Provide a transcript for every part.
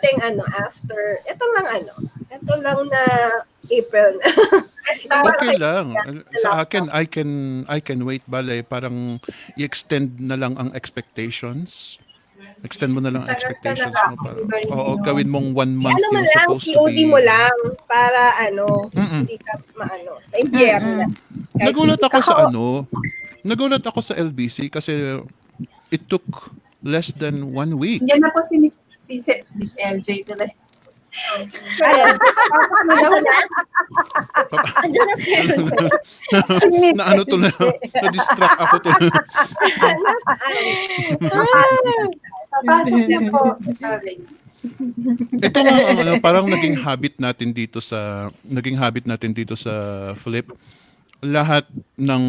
dumating after, ito lang na April. Okay lang. Sa akin, I can wait, bale. Parang i-extend na lang ang expectations. Extend mo na lang ang expectations mo. Oo, gawin mong 1 month Ano mo yung lang, supposed to COD be. mo lang para hindi ka na-impyerno na. Nagulat ako sa LBC kasi it took less than 1 week. Yan na po si Miss LJ tuloy. Na-distract ako tuloy. Papasok na po. Sorry. Ito nga parang naging habit natin dito sa Flip. Lahat ng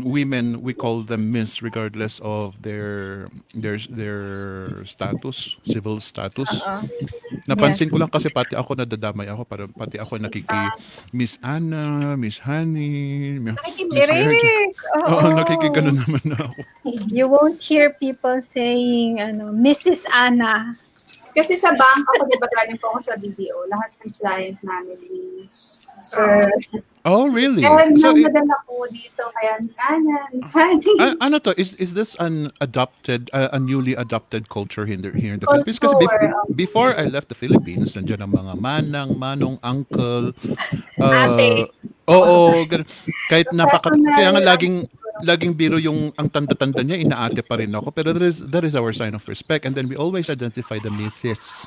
women, we call them Miss regardless of their status, civil status. Napansin ko lang kasi pati ako nadadamay ako, pati ako Miss Anna, Miss Honey, Miss nakikigano naman na ako. You won't hear people saying Mrs. Anna. Kasi sa bank ako, di ba galing po ako sa BDO, lahat ng client namin is Sir. Oh, really? Kaya nadala po dito kaya Miss Anna, Miss Honey. Ano to? Is this an newly adopted culture here in the Philippines? Kasi before I left the Philippines, nandiyan ang mga manong, uncle, ate. Oo, kahit kaya nga laging biro yung ang tanda-tanda niya, inaate pa rin ako. Pero that is our sign of respect. And then we always identify the Mrs.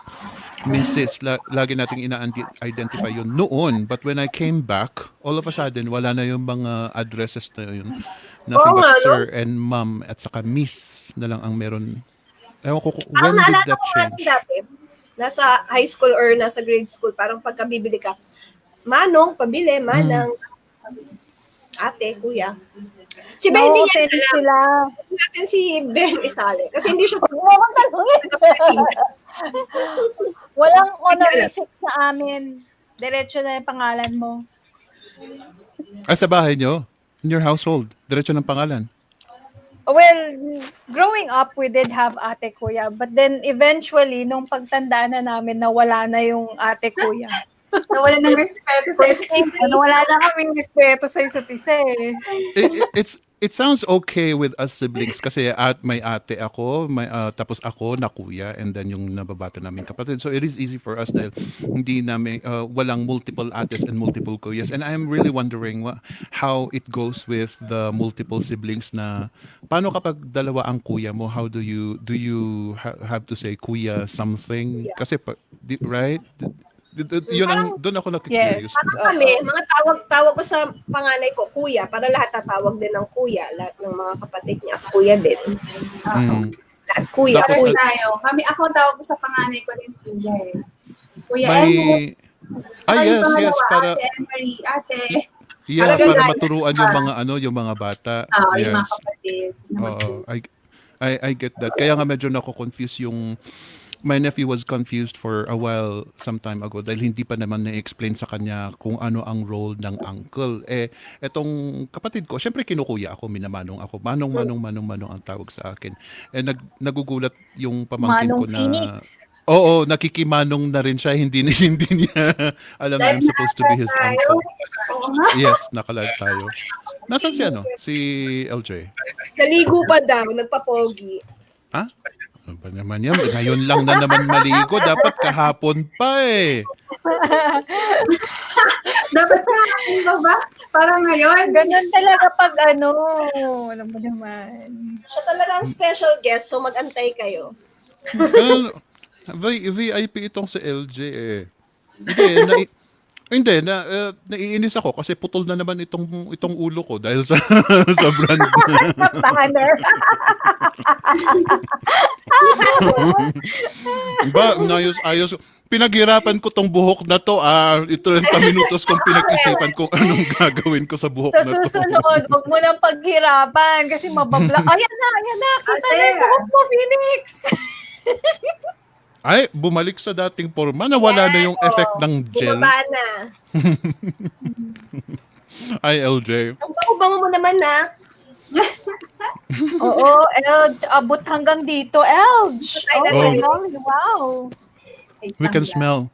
Lagi nating ina-identify yun noon. But when I came back, all of a sudden, wala na yung mga addresses na yun. Nothing but sir and ma'am at saka miss na lang ang meron. Ewan ko, when did that change? Dati, nasa high school or nasa grade school, parang pagkabibili ka, manong, pabili, manang, ate, kuya. Si Ben, hindi yan alam. Natin si Ben isali. Kasi hindi siya Walang honorific sa amin. Diretso na yung pangalan mo. Sa bahay nyo? In your household? Diretso ng pangalan? Well, growing up, we did have ate kuya. But then eventually, nung pagtandaan na namin, nawala na yung ate kuya. Nawala ng respeto sa isa't isa. Wala na kaming respeto sa isa't isa eh. It sounds okay with us siblings kasi may ate ako, tapos ako na kuya, and then yung nababata namin kapatid. So it is easy for us dahil hindi namin, walang multiple ates and multiple kuyas. And I'm really wondering how it goes with the multiple siblings na, paano kapag dalawa ang kuya mo, how do you have to say kuya something? Kasi, right? Doon ako nakikurious. Kami, mga tawag ko sa panganay ko, kuya, para lahat tatawag din ng kuya. Lahat ng mga kapatid niya, kuya din. Lahat kuya. Tapos tayo. Ako tawag ko sa panganay ko din kuya eh. Kuya yes, para Emery, ate. Yes, para maturuan yung mga bata. Yung mga kapatid. I get that. Kaya nga medyo nako-confuse yung my nephew was confused for a while some time ago dahil hindi pa naman na-explain sa kanya kung ano ang role ng uncle. Etong kapatid ko, syempre kinukuya ako, minamanong ako. Manong ang tawag sa akin. Nagugulat yung pamangkin ko na Phoenix. Oo, nakikimanong na rin siya, hindi niya alam na I'm supposed to be his uncle. Yes, naka-live tayo. Nasaan si LJ? Naligo pa daw, nagpapogi. Ha? Ano ba naman yan? Ngayon lang na naman maligo. Dapat kahapon pa eh. Dapat kahapon pa ba? Parang ngayon. Ganun talaga pag alam mo naman. Siya talaga ang special guest, so mag-antay kayo. VIP itong si LJ eh. Naiinis ako kasi putol na naman itong ulo ko dahil sa brand. Banner. Ayos. Pinaghirapan ko tong buhok na to. Ito 30 minutos kong pinag-isipan kung anong gagawin ko sa buhok na to. Sa susunod, huwag mo nang paghirapan kasi mababla. Ayan na. Kita na yung buhok mo, Phoenix. Ay, bumalik sa dating forma. Nawala na yung effect ng gel. Bumaba na. Ay, LJ. Ang bango-bango mo naman na. Oo, Elj. Abot hanggang dito, Elj. Oh my God, wow. We can smell.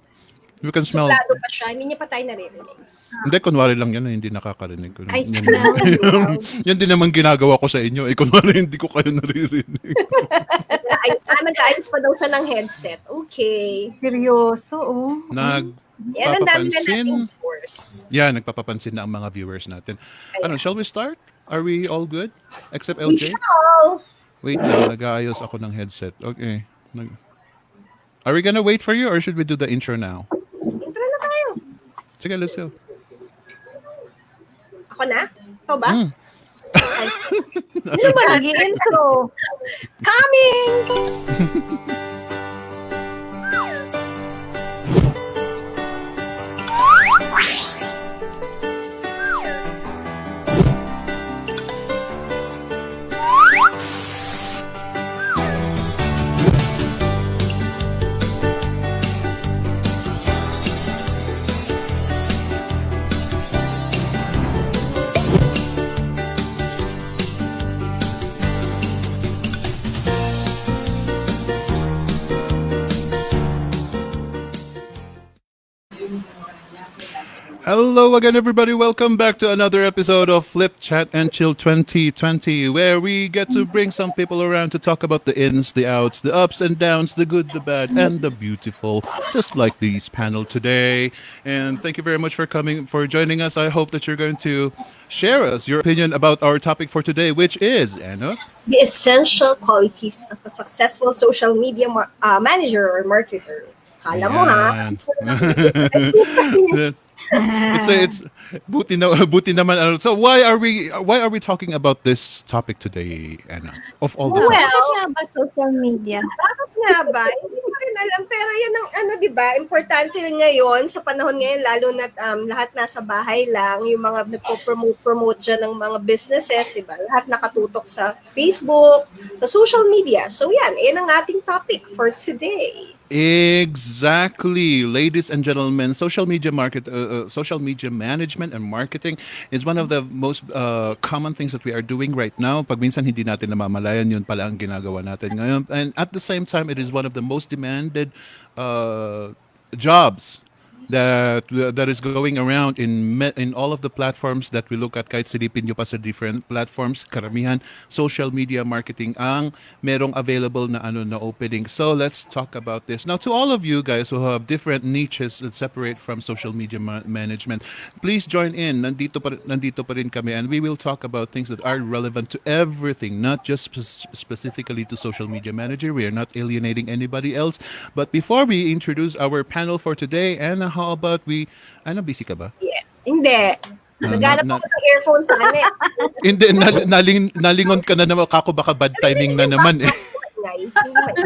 We can smell. Suplado pa siya, hindi niya pa tayo naririnig. Hindi, kunwari lang yan, hindi nakakarinig ko. I Yan, smell you loud. yan din naman ginagawa ko sa inyo. Kunwari hindi ko kayo naririnig. Nag-ayos pa daw siya ng headset. Okay. Seryoso, oh. Yan ang dami na natin Nagpapapansin. course. Yeah, nagpapapansin na ang mga viewers natin. Ano, shall we start? Are we all good? Except We LJ? shall. Wait lang, nag-aayos ako ng headset. Okay. Are we gonna wait for you or should we do the intro now? Intro na tayo. Sige, let's go. Ako na? Ikaw ba? Ano ba nag-intro? Coming! Hello again, everybody. Welcome back to another episode of Flip Chat and Chill 2020, where we get to bring some people around to talk about the ins, the outs, the ups and downs, the good, the bad, and the beautiful, just like this panel today. And thank you very much for joining us. I hope that you're going to share us your opinion about our topic for today, which is, Anna? The essential qualities of a successful social media manager or marketer. Hala mo ha? Yan. It's buti naman ano. So why are we talking about this topic today, Anna? Of all the Well, Bakit nga ba social media? Bakit nga ba? Hindi ko rin alam. Pero yan ang di ba? Importante ngayon, sa panahon ngayon, lalo na lahat nasa bahay lang, yung mga nagpo-promote dyan ng mga businesses, di ba? Lahat nakatutok sa Facebook, sa social media. So yan ang ating topic for today. Exactly, ladies and gentlemen. Social media management and marketing is one of the most common things that we are doing right now. Pag minsan hindi natin namamalayan, yun pala ang ginagawa natin ngayon. And at the same time, it is one of the most demanded jobs that is going around in all of the platforms that we look at. Kahit silipin nyo pa sa different platforms, karamihan social media marketing ang merong available na opening. So let's talk about this now. To all of you guys who have different niches that separate from social media management, please join in. Nandito pa rin kami, and we will talk about things that are relevant to everything, not just specifically to social media manager. We are not alienating anybody else. But before we introduce our panel for today, and how about busy ka ba? Yes. Hindi. Naghanap ako ng earphone sana eh. Hindi, nalingon ka na naman. Kako baka bad timing na naman eh.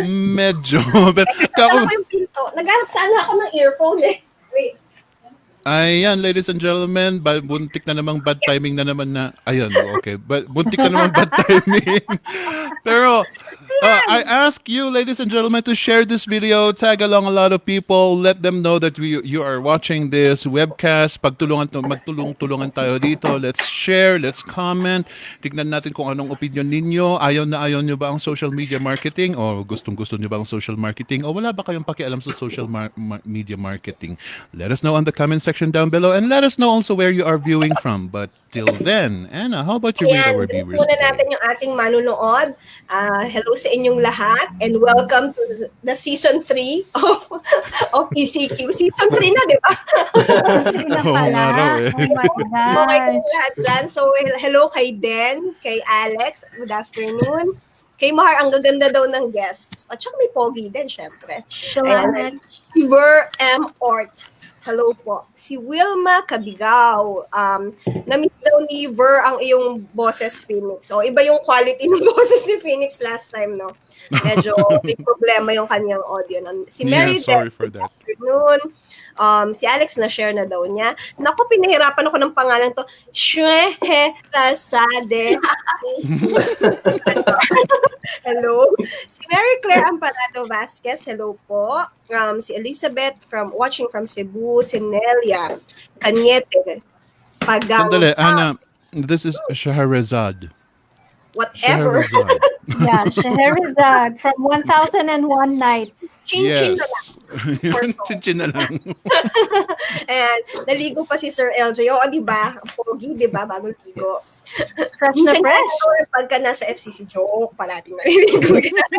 Medyo. Naghanap ko yung pinto. Naghanap sana ako ng earphone eh. Wait. Ayan, ladies and gentlemen, buntik na namang bad timing na naman na. Ayun, okay. Buntik na namang bad timing. Pero, I ask you, ladies and gentlemen, to share this video, tag along a lot of people, let them know that you are watching this webcast. Magtulong-tulungan tayo dito. Let's share, let's comment. Tignan natin kung anong opinion ninyo. Ayaw nyo ba ang social media marketing? O gustong-gusto nyo ba ang social marketing? O wala ba kayong pakialam sa social media marketing? Let us know on the comment section down below, and let us know also where you are viewing from. But till then, Anna, how about you read our viewers Muna today? natin yung ating manunood. Hello sa inyong lahat and welcome to the season 3 of PCQ. Season 3 na, di ba? Hindi na Oo pala. nga raw eh. Oh my God. Okay kayong lahat dyan. So, hello kay Den, kay Alex. Good afternoon. Kay Mahar, ang gaganda daw ng guests. At saka may Pogi din, syempre. Ayan. Si Ver M. Ort. Hello po. Si Wilma Cabigaw. Na-miss daw ni Ver ang iyong boses, Phoenix. O, iba yung quality ng boses ni Phoenix last time, no? Medyo may problema yung kanyang audio. Si Mary sorry for that. Afternoon. Si Alex na-share na daw niya. Naku, pinahirapan ako ng pangalan to. Shweherasade. Hello. Si Mary Claire Amparado Vasquez. Hello po. Si Elizabeth watching from Cebu. Si Nelia Cañete. Pagang. Sandali, Anna, this is Shahrazad. Whatever. Shahrazad. Yeah, Scheherazade from 1001 Nights. Ching-ching na lang. Yes. Yun, chinchin na lang. Ayan, naligo pa si Sir LJ. Oo, di ba? Ang pogi, di ba? Bagong ligo. Yes. Fresh na Minsan fresh. nga, pagka nasa FCC, joke, palating naliligo yan.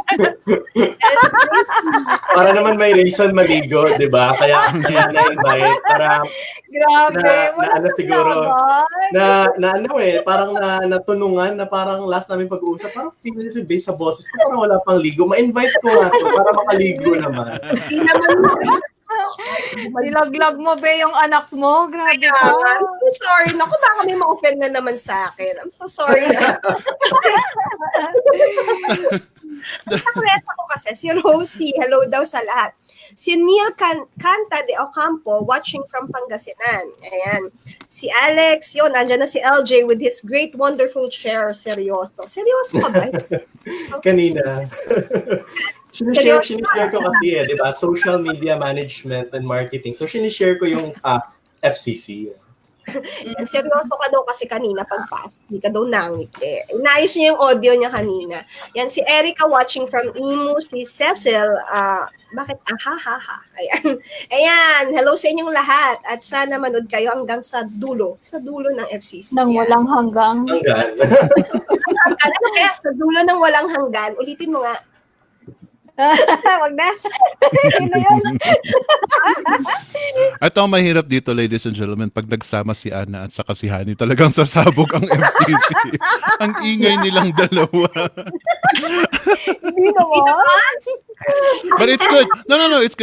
Para naman may reason maligo, di ba? Kaya na-invite. Para Grabe. na Wala ano kang siguro, laban. na ano parang natulungan na parang last namin pag-uusap, parang feeling ko based sa boses ko, parang wala pang ligo. Ma-invite ko nga to para makaligo naman. Hindi naman Nilaglag mo ba yung anak mo? Grabe kaya ka. nga. I'm so sorry. Naku, baka may ma-offend na naman sa akin. I'm so sorry. Nakulit ako kasi si Rosie, hello daw sa lahat. Si Neil Canta de Ocampo, watching from Pangasinan. Ayan. Si Alex, yun, nandiyan na si LJ with his great, wonderful share. Seryoso. Seryoso ka ba? Kanina. Sinishare ko kasi di ba? Social media management and marketing. So, sinishare ko yung FCC. Yan, seryoso ka daw kasi kanina pagpasok. Hindi ka daw nangiti. Inayos niya yung audio niya kanina. Yan, si Erica watching from Imu, si Cecil, bakit ha. Ayan. Ayan, hello sa inyong lahat. At sana manood kayo hanggang sa dulo ng FCC. Nang walang hanggang. Hanggan. Ano kaya sa dulo ng walang hanggan? Ulitin mo nga. Wag na. Yun na yun. Ito ang mahirap dito, ladies and gentlemen, pag nagsama si Ana at saka si Hani, talagang sasabog ang FCC. Ang ingay nilang dalawa. Hindi naman. But it's good. No, it's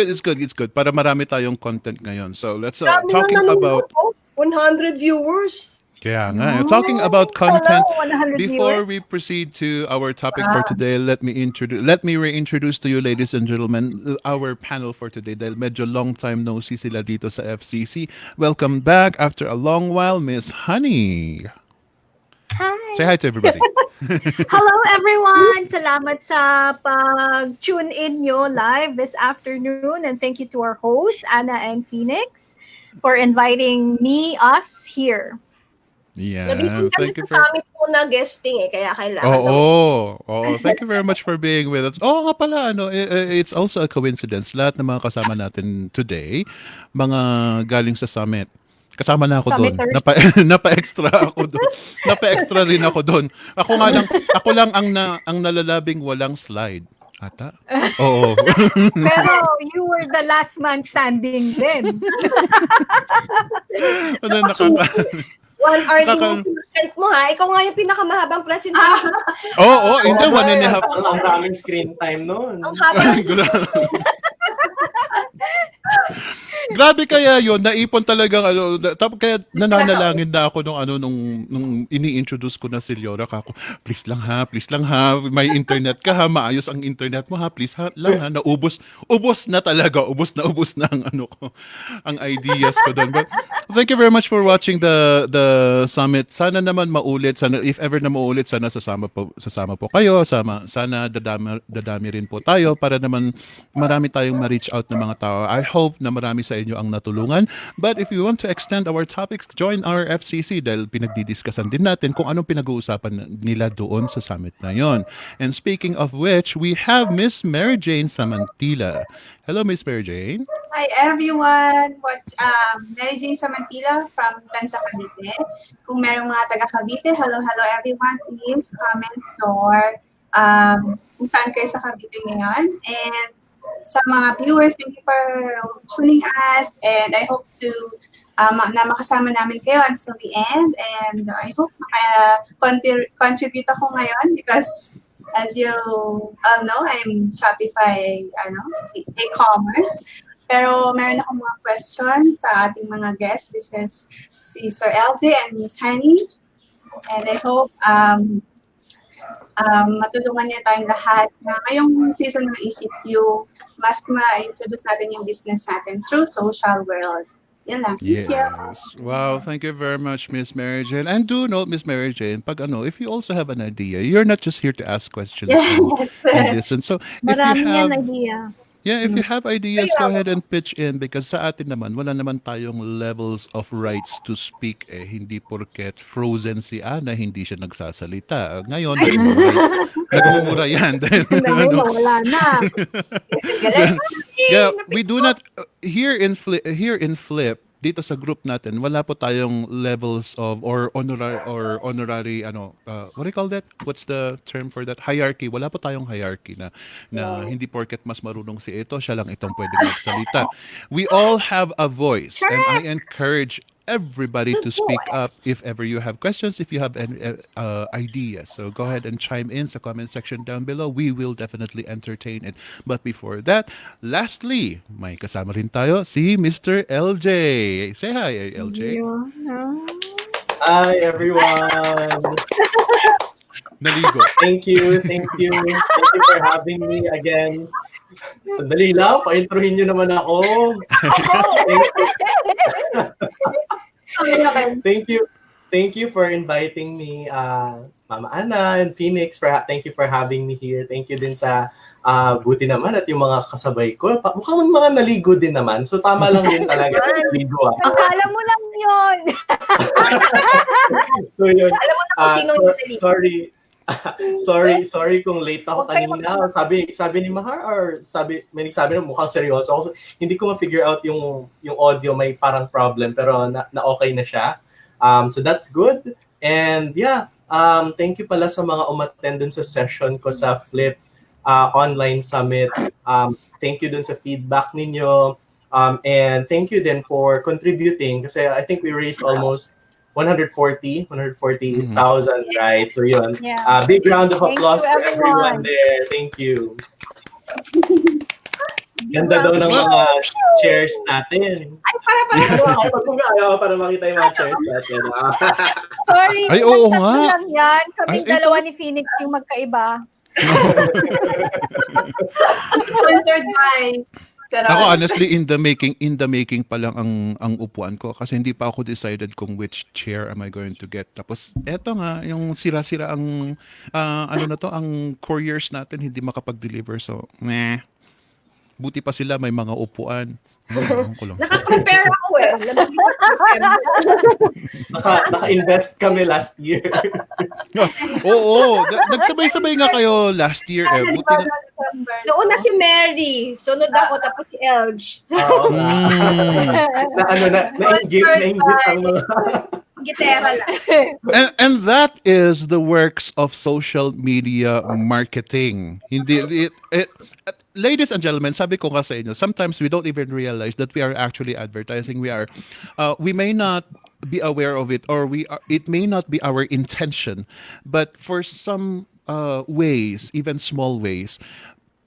good. Para marami tayong content ngayon. So let's Dami talking na about 100 viewers. kaya nga, talking about content. Hello, 100 Before viewers. we proceed to our topic for today, let me reintroduce to you, ladies and gentlemen, our panel for today. Dahil medyo long time no see sila dito sa FCC. Welcome back after a long while, Miss Honey. Hi. Say hi to everybody. Hello everyone! Salamat sa pag-tune in nyo live this afternoon, and thank you to our hosts, Anna and Phoenix, for inviting us here. Yeah, Nabitin kami thank you sa for... summit po na guesting kaya kailangan. Oo. Thank you very much for being with us. Oo nga pala, it's also a coincidence. Lahat ng mga kasama natin today, mga galing sa summit. Kasama na ako doon. Summiters. Napa-extra ako doon. Napa-extra rin ako doon. Ako lang ang nalalabing walang slide. Ata? Oo. Pero you were the last man standing then. One hour din yung present mo ha. Ikaw nga yung pinakamahabang presentation. Oo, hindi. 1.5 Ang daming screen time noon. Ang haba. Grabe kaya yun, naipon talagang kaya nananalangin na ako nung ini-introduce ko na si Liora kako. Please lang ha, may internet ka ha, maayos ang internet mo ha, please lang ha, ubos na ang ideas ko doon. But thank you very much for watching the summit. Sana naman maulit, if ever na maulit, sana sasama po kayo, sana dadami rin po tayo para naman marami tayong ma-reach out ng mga tao. I hope na marami sa inyo ang natulungan. But if you want to extend our topics, join our FCC dahil pinagdidiscusan din natin kung anong pinag-uusapan nila doon sa summit na yon. And speaking of which, we have Miss Mary Jane Samantila. Hello, Miss Mary Jane. Hi everyone! Mary Jane Samantila from Tansa, Cavite. Kung merong mga taga Cavite, hello everyone. Please comment or kung saan kayo sa Cavite ngayon. And sa mga viewers, thank you for tuning us. And I hope to na makasama namin kayo until the end. And I hope contribute ako ngayon because as you all know, I'm Shopify e-commerce. Pero meron akong mga questions sa ating mga guests, which is si Sir LJ and Miss Honey. And I hope matulungan niya tayong lahat na ngayong season ng ECQ, mas ma-introduce natin yung business natin through social world. Yun lang. Thank you. Wow, thank you very much, Miss Mary Jane. And do note, Miss Mary Jane, if you also have an idea, you're not just here to ask questions and listen. So Marami yan idea. Yeah, if you have ideas, go ahead and pitch in because sa atin naman, wala naman tayong levels of rights to speak eh. Hindi porket frozen si Ana, hindi siya nagsasalita. Ngayon, nagmumura yan. Dahil, Ngayon, wala na. Galing. yeah, we do not here in Flip dito sa group natin wala po tayong levels of or honorary what do you call that, what's the term for that, hierarchy. Wala po tayong hierarchy na hindi porket mas marunong si ito siya lang itong pwedeng magsalita. We all have a voice and I encourage everybody to speak up if ever you have questions, if you have any ideas. So go ahead and chime in sa comment section down below. We will definitely entertain it. But before that, lastly, may kasama rin tayo si Mr. LJ. Say hi, LJ. Hi, everyone. Naligo. Thank you. Thank you for having me again. Sandali lang, pa-introhin nyo naman ako. Thank you for inviting me, Mama Ana and Phoenix. Thank you for having me here. Thank you din sa buti naman at yung mga kasabay ko. Mukhang mga naligo din naman. So tama lang din talaga. Naligo ako. Akala mo lang yun. So yun. Alam mo na kung sinong naligo. Sorry kung late ako kanina. Sabi ni Mahar or may nagsabi na mukhang seryoso ako. So, hindi ko ma-figure out yung audio, may parang problem pero na okay na siya. So that's good. And yeah, thank you pala sa mga umattend dun sa session ko sa Flip online summit. Thank you dun sa feedback ninyo. And thank you then for contributing kasi I think we raised almost 140,000, right? So yun. Yeah. Big round of applause Thank you, to everyone there. Thank you. Ganda daw ng mga chairs natin. Ay, para. Para makita yung mga chairs natin. Sorry, Ay, oo tatlo nga. lang yan. Kaming Ay, dalawa ni Phoenix yung magkaiba. Sponsored by. Ako honestly in the making pa lang ang upuan ko kasi hindi pa ako decided kung which chair am I going to get. Tapos eto nga yung sira-sira ang ang couriers natin hindi makapag-deliver so buti pa sila may mga upuan. Naka-prepare ako eh. Naka-invest kami last year. Oo, nagsabay-sabay nga kayo last year eh. Buti na. Nauna si Mary, sunod ako, tapos si Elge. Oo. Nainggit ang mga... Gitera lang. And that is the works of social media marketing. Hindi ladies and gentlemen, sabi ko nga sa inyo, sometimes we don't even realize that we are actually advertising. We may not be aware of it or it may not be our intention, but for some ways, even small ways,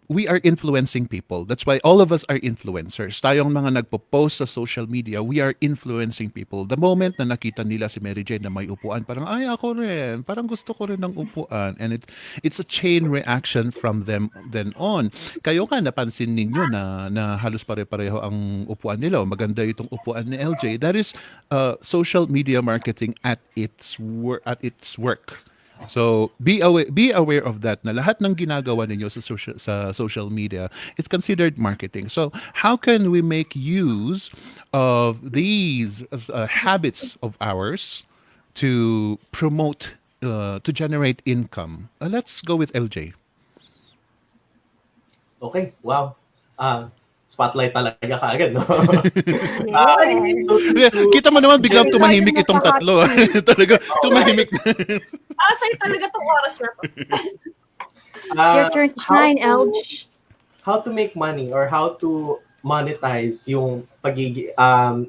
we are influencing people. That's why all of us are influencers. Tayong mga nagpo-post sa social media, we are influencing people. The moment na nakita nila si Mary Jane na may upuan, parang, ay, ako rin. Parang gusto ko rin ng upuan. And it's a chain reaction from them then on. Kayo nga, napansin ninyo na halos pare-pareho ang upuan nila. Maganda itong upuan ni LJ. That is social media marketing at its work. So be aware of that na lahat ng ginagawa ninyo sa social media it's considered marketing. So how can we make use of these habits of ours to promote to generate income? Let's go with LJ. Okay, wow. Spotlight talaga kaagad, no? Kita mo naman biglang tumahimik itong tatlo. Talaga tumahimik na. Sa'yo talaga itong oras na to. Your turn to shine, Elge. How to make money or how to monetize yung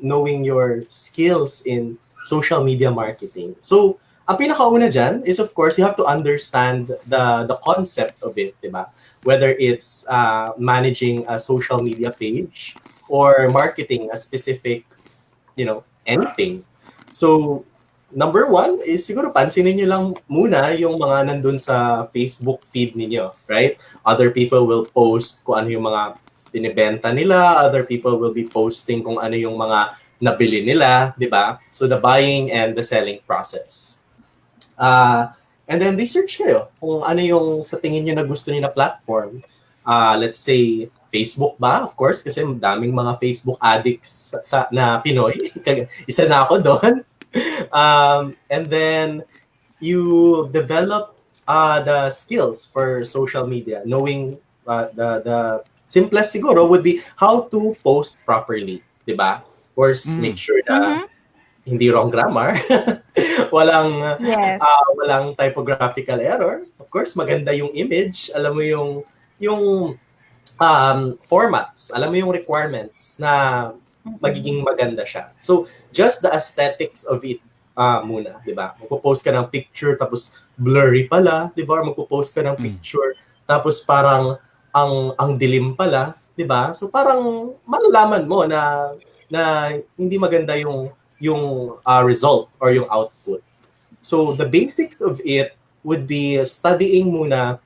knowing your skills in social media marketing. So, ang pinakauna dyan is, of course, you have to understand the concept of it, diba? Whether it's managing a social media page or marketing a specific, anything. So, number one is siguro pansinin nyo lang muna yung mga nandun sa Facebook feed ninyo, right? Other people will post kung ano yung mga binibenta nila. Other people will be posting kung ano yung mga nabili nila, di ba? So, the buying and the selling process. And then research kayo kung ano yung sa tingin nyo na gusto niyo na platform. Let's say Facebook ba? Of course, kasi daming mga Facebook addicts na Pinoy. Isa na ako doon. And then, you develop the skills for social media, knowing the simplest siguro would be how to post properly, di ba? Of course, make sure na hindi wrong grammar, walang Yes. walang typographical error. Of course, maganda yung image, alam mo yung formats, alam mo yung requirements na magiging maganda siya. So, just the aesthetics of it muna, di ba? Magpo-post ka ng picture tapos blurry pala, di ba? Or magpo-post ka ng picture tapos parang ang dilim pala, di ba? So parang malalaman mo na hindi maganda yung result or yung output. So the basics of it would be studying muna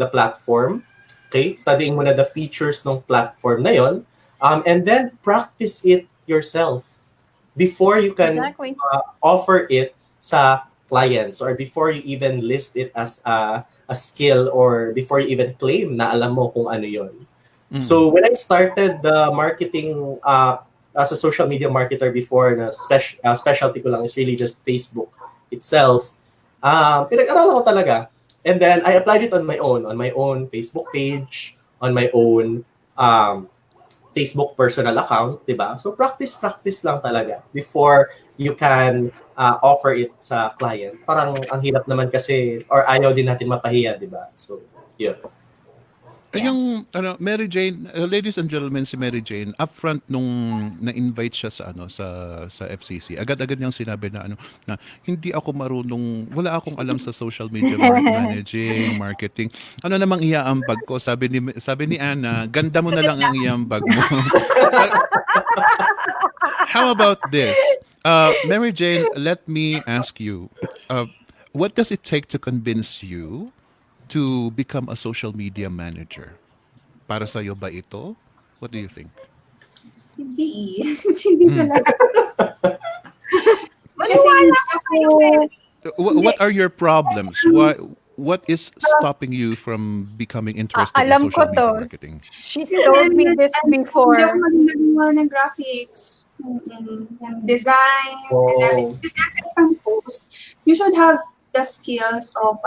the platform, okay? Studying muna the features ng platform na yon, and then practice it yourself before you can Exactly. offer it sa clients or before you even list it as a skill or before you even claim na alam mo kung ano yon. So when I started the marketing as a social media marketer before, na specialty ko lang is really just Facebook itself, pinag-aralan ko talaga. And then I applied it on my own Facebook page, on my own Facebook personal account, di ba? So practice lang talaga before you can offer it sa client. Parang ang hirap naman kasi or ayaw din natin mapahiya, di ba? So, yun. Yung Mary Jane, ladies and gentlemen, si Mary Jane upfront nung na-invite siya sa sa FCC. Agad-agad niyang sinabi na na hindi ako marunong, wala akong alam sa social media managing, marketing. Ano namang iaambag ko? Sabi ni Anna, ganda mo na lang ang iambag mo. How about this? Mary Jane, let me ask you, what does it take to convince you to become a social media manager? Para sa'yo ba ito? What do you think? Hindi. Hindi talaga. Kasi Maniwala ko sa'yo, Mary. What are your problems? What is stopping you from becoming interested in Alam social ko media to. marketing? She's told me this before. Hindi ako magagawa ng graphics, ng design, and everything. Kasi as a post, you should have the skills of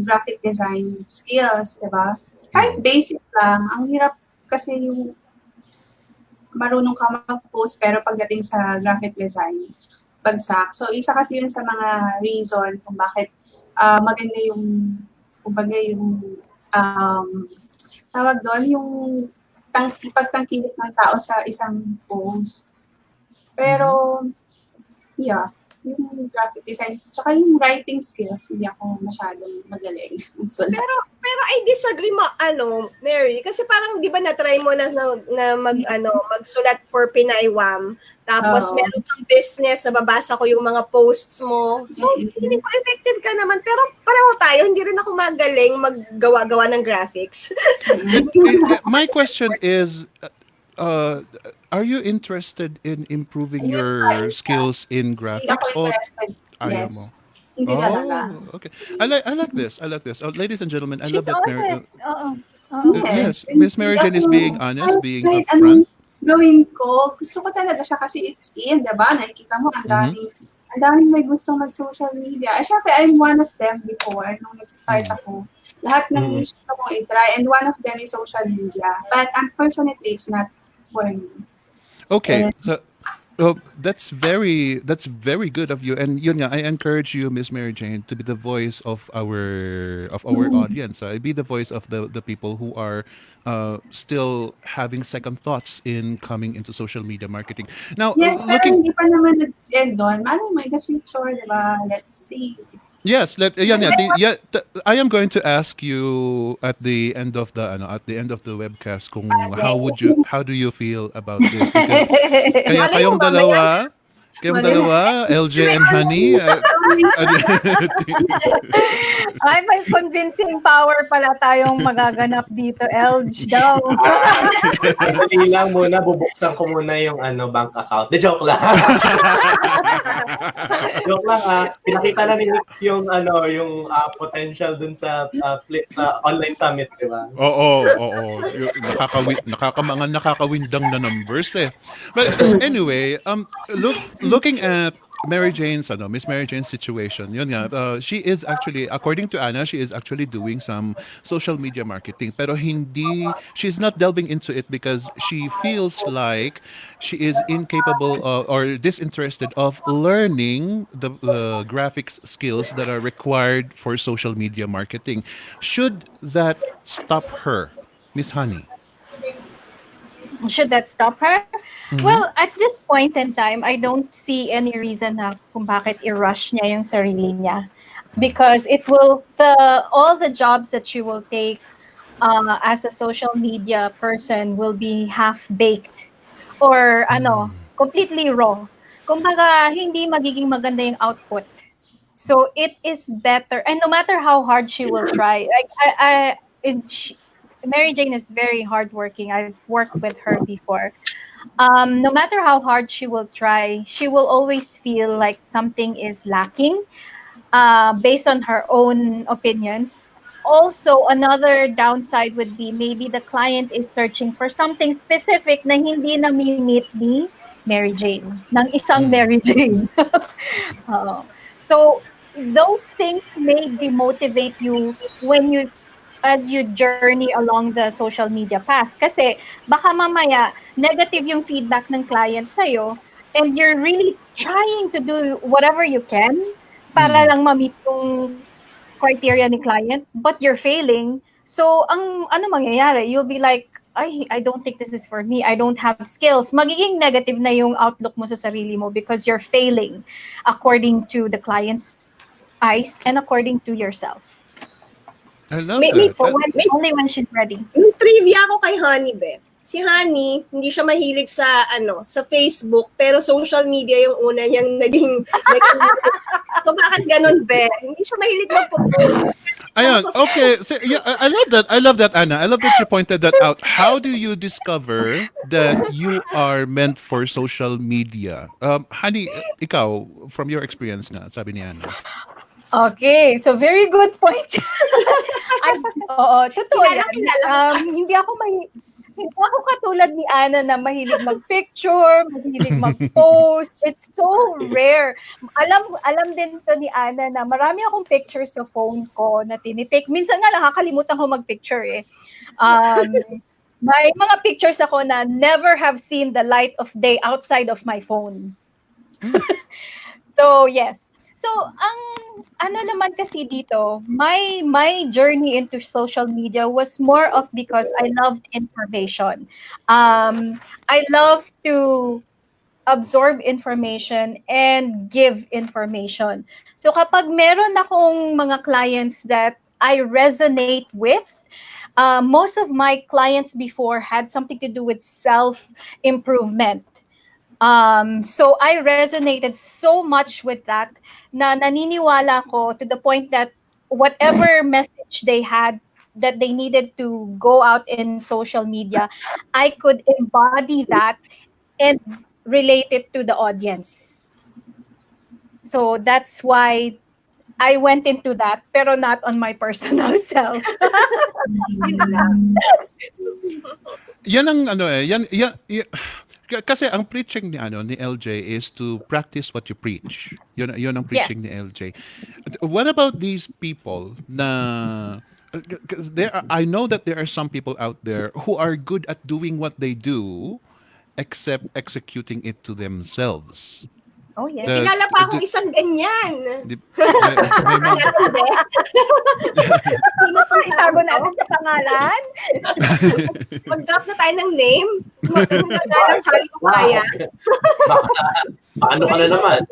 graphic design skills, di ba? Kahit basic lang, ang hirap kasi yung marunong ka mag-post pero pagdating sa graphic design, bagsak. So, isa kasi yun sa mga reason kung bakit maganda yung, kumbaga yung, tawag doon, yung pagtangkilik ng tao sa isang post. Pero, yeah, yung graphic designs, tsaka yung writing skills, hindi ako masyadong magaling. So, Pero I disagree Mary, kasi parang 'di ba na-try mo na magsulat for Pinaywam. Tapos meron kang business, nababasa ko yung mga posts mo. So, feeling ko effective ka naman, pero pareho tayo, hindi rin ako magaling maggawa-gawa ng graphics. My question is, are you interested in improving your skills in hindi graphics? ako interested. Ayaw Yes. mo? Hindi talaga. Okay. I like this. Ladies and gentlemen, I She's love that Mary. honest. Yes, Miss Mary Jane is being honest, being kahit upfront. Gawin ko, gusto ko talaga siya kasi it's in, diba? Nakikita mo, ang daming may gustong mag-social media. Syempre, I'm one of them before, nung nag-start ako. Lahat ng issues ako i-try, and one of them is social media. But unfortunately, it's not for me. Okay, so that's very good of you, and yun nga, I encourage you, Miss Mary Jane, to be the voice of our audience. Be the voice of the people who are still having second thoughts in coming into social media marketing. Now, Yes, pero hindi pa naman nag-end doon. Malay mo in the future, diba? Let's see. Yes, I am going to ask you at the end of the webcast kung how do you feel about this? Because kaya kayong dalawa, Kayong dalawa, LJ and Honey. Ay, may convincing power pala tayong magaganap dito, Elj daw. Andali lang muna, bubuksan ko muna yung bank account. The joke lang. Joke lang pinakita na ni Mix yung potential dun sa sa online summit, di ba? Oo. Nakakawindang na numbers eh. But anyway, looking at Miss Mary Jane's situation, yun nga, she is actually, according to Anna, she is actually doing some social media marketing. Pero she's not delving into it because she feels like she is incapable or disinterested of learning the graphics skills that are required for social media marketing. Should that stop her, Miss Honey? Should that stop her? Well, at this point in time, I don't see any reason na kung bakit i-rush niya yung sarili niya. Because all the jobs that she will take as a social media person will be half-baked or completely raw. Kumbaga, hindi magiging maganda yung output. So it is better, and no matter how hard she will try, Mary Jane is very hardworking. I've worked with her before. No matter how hard she will try, she will always feel like something is lacking based on her own opinions. Also, another downside would be maybe the client is searching for something specific na hindi na-meet ni Mary Jane, ng isang Mary Jane. So, those things may demotivate you as you journey along the social media path. Kasi baka mamaya negative yung feedback ng client sa'yo and you're really trying to do whatever you can para lang ma-meet yung criteria ni client, but you're failing. So, ano mangyayari? You'll be like, I don't think this is for me. I don't have skills. Magiging negative na yung outlook mo sa sarili mo because you're failing according to the client's eyes and according to yourself. I love that. So only when she's ready. Yung trivia ko kay Honey, be. Si Honey, hindi siya mahilig sa sa Facebook, pero social media yung una niyang naging so bakit ganun, be? Hindi siya mahilig mag-post. Ayan, okay. So, yeah, I love that. I love that, Anna. I love that you pointed that out. How do you discover that you are meant for social media? Honey, ikaw, from your experience nga, sabi ni Anna. Okay, so very good point. Totoo yan. Hindi ako katulad ni Anna na mahilig mag-picture, mahilig mag-post. It's so rare. Alam din to ni Anna na marami akong pictures sa phone ko na tinitake. Minsan nga nakakalimutan ko mag-picture eh. May mga pictures ako na never have seen the light of day outside of my phone. So, yes. So, ano naman kasi dito, my journey into social media was more of because I loved information. I love to absorb information and give information. So, kapag meron akong mga clients that I resonate with, most of my clients before had something to do with self-improvement. So I resonated so much with that na naniniwala ko to the point that whatever message they had that they needed to go out in social media, I could embody that and relate it to the audience. So that's why I went into that, pero not on my personal self. Yan ang kasi ang preaching ni LJ is to practice what you preach. Yun ang preaching ni LJ. What about these people na I know that there are some people out there who are good at doing what they do except executing it to themselves. Oh, yes. Kilala pa akong isang ganyan. Sino pa? Itago natin sa pangalan? Mag-drop na tayo ng name. Mag-drop kaya. Paano ka na naman?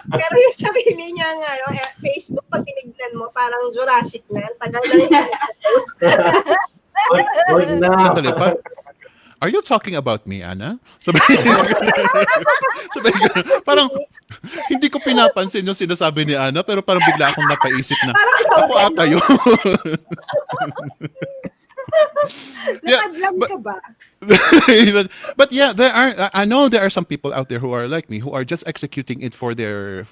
Pero yung sarili niya nga, Facebook, pag tinignan mo, parang Jurassic na. Tagal na yung post. Wag na. Sandali pa. Are you talking about me, Ana? Sabi, sabi, parang hindi ko pinapansin yung sinasabi ni Ana, pero parang bigla akong napaisip na, Parang ikaw ako din, ata no? yun. Yeah, Nakadlam but ka ba? but yeah, there are. I know there are some people out there who are like me, who are just executing it for their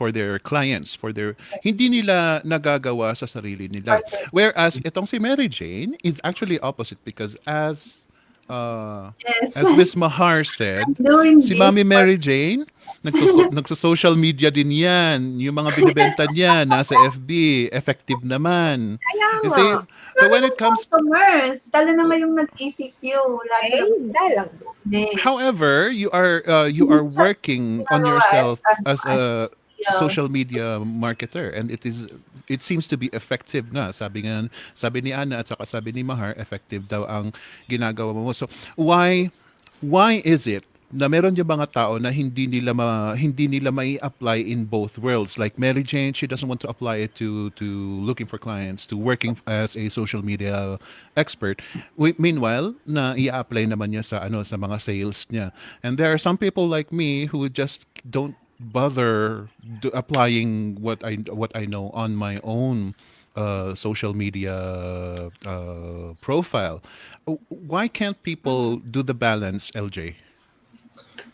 clients, for their hindi nila nagagawa sa sarili nila. Whereas itong si Mary Jane is actually opposite because uh, Yes. as Miss Mahar said, Doing si this Mami for Mary Jane nagso-social media din yan. Yung mga binibenta niya nasa FB, effective naman. Kaya You nga. see? So when it comes customers. Lalo naman yung nag-ECQ. Lahat sila Dalang. hindi. However, you are working on Ginagawa yourself as as a skill. social media marketer, and it seems to be effective nga. Sabi ni Ana at saka sabi ni Mahar, effective daw ang ginagawa mo. So why is it na meron yung mga tao na hindi nila mai-apply in both worlds, like Mary Jane, she doesn't want to apply it to looking for clients, to working as a social media expert. Meanwhile na i-apply naman niya sa mga sales niya, and there are some people like me who just don't bother applying what I know on my own social media profile. Why can't people do the balance, LJ?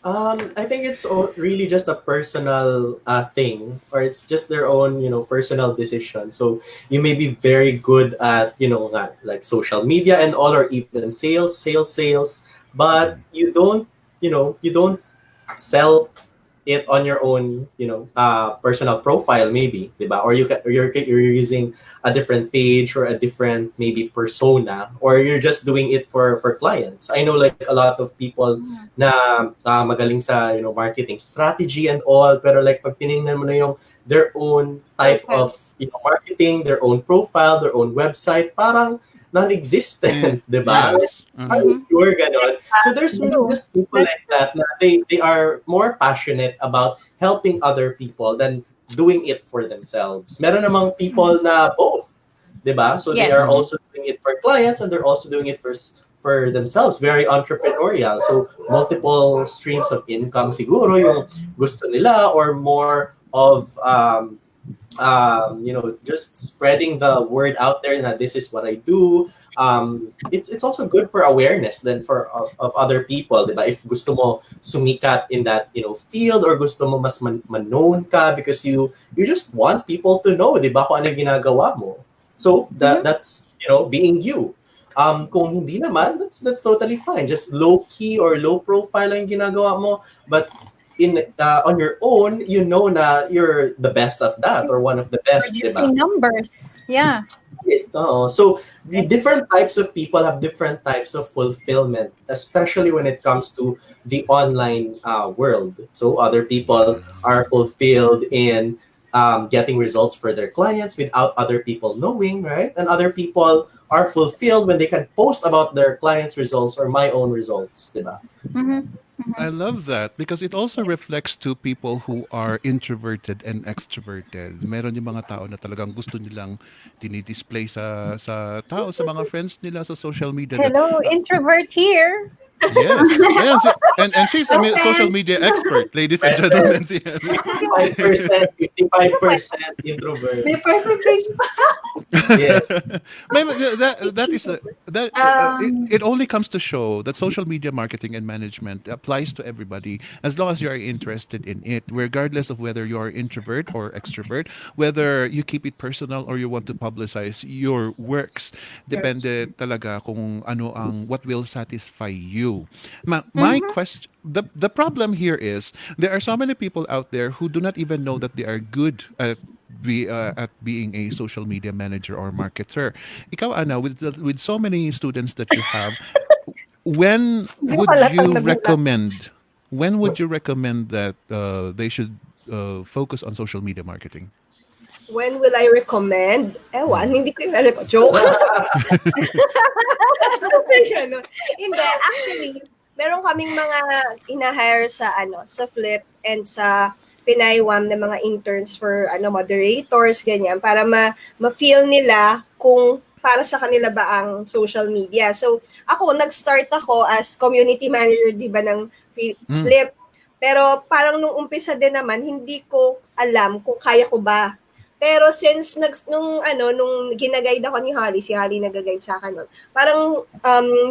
I think it's really just a personal thing, or it's just their own, personal decision. So you may be very good at, like social media and all, or even sales, but you don't sell it on your own, personal profile, maybe, diba? Or you're using a different page or a different maybe persona, or you're just doing it for clients. I know like a lot of people na magaling sa marketing strategy and all, pero like pag tinignan mo na yung their own type of marketing, their own profile, their own website, parang non-existent, diba? Yes. Sure, ganon. So there's really just people like that na they are more passionate about helping other people than doing it for themselves. Meron namang people na both, 'di ba? So they Yes. are also doing it for clients and they're also doing it for themselves, very entrepreneurial. So multiple streams of income siguro yung gusto nila, or more of just spreading the word out there that this is what I do. It's also good for awareness then of other people, diba? If gusto mo sumikat in that field, or gusto mo mas known ka because you just want people to know, diba, kung ano yung ginagawa mo. So that's being you. Kung hindi naman, that's totally fine. Just low key or low profile ang ginagawa mo, but on your own, na you're the best at that, or one of the best, Producing diba? numbers. Yeah. So the different types of people have different types of fulfillment, especially when it comes to the online world. So other people are fulfilled in getting results for their clients without other people knowing, right? And other people are fulfilled when they can post about their clients' results or my own results, diba? I love that because it also reflects to people who are introverted and extroverted. Meron yung mga tao na talagang gusto nilang dinidisplay sa tao, sa mga friends nila sa social media. Hello, introvert here. Yes. Ayan, and she's a social media expert, ladies and gentlemen. 55%, 55% introvert. May percentage pa. Yes. It only comes to show that social media marketing and management applies to everybody as long as you are interested in it, regardless of whether you are introvert or extrovert, whether you keep it personal or you want to publicize your works. Depende talaga kung ano ang what will satisfy you. My question, the problem here is there are so many people out there who do not even know that they are good at being a social media manager or marketer. Ikaw, Ana, with so many students that you have, when would you recommend that they should focus on social media marketing? When will I recommend? Ewan, hindi ko i-recommend. Joke. Hindi, actually, meron kaming mga ina-hire sa Flip and sa Pinaywan na mga interns for moderators, ganyan, para ma-feel nila kung para sa kanila ba ang social media. So, nag-start ako as community manager, di ba, ng Flip. Pero parang nung umpisa din naman, hindi ko alam kung kaya ko ba. Pero since nung ginaguide ako ni Holly, si Holly nag-guide sa akin nun, parang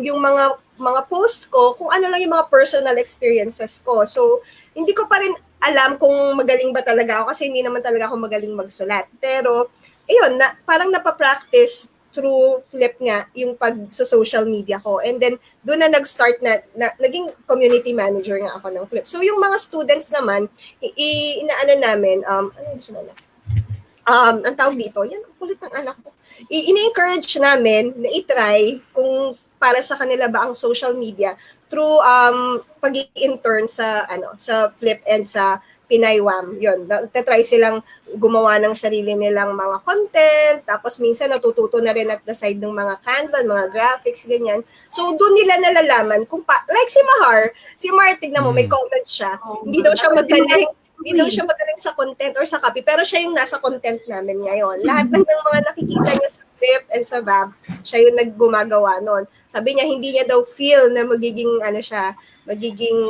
yung mga post ko, kung ano lang yung mga personal experiences ko. So, hindi ko pa rin alam kung magaling ba talaga ako kasi hindi naman talaga ako magaling magsulat. Pero, ayun, parang napapractice through Flip nga yung pag-social media ko. And then, doon na nag-start na naging community manager nga ako ng Flip. So, yung mga students naman, inaano namin, ano yung gusto na? Ang tawag dito, yan, ang kulit ng anak ko. Ini-encourage namin na i-try kung para sa kanila ba ang social media through pag-i-intern sa Flip and sa Pinaywam. Yun, try silang gumawa ng sarili nilang mga content, tapos minsan natututo na rin at the side ng mga Canva, mga graphics, ganyan. So, doon nila nalalaman kung like si Mahar, tignan mo, may comment siya. Hindi daw siya magaling sa content or sa copy, pero siya yung nasa content namin ngayon. Lahat ng mga nakikita niya sa Flip and sa Vab, siya yung naggumagawa noon. Sabi niya, hindi niya daw feel na magiging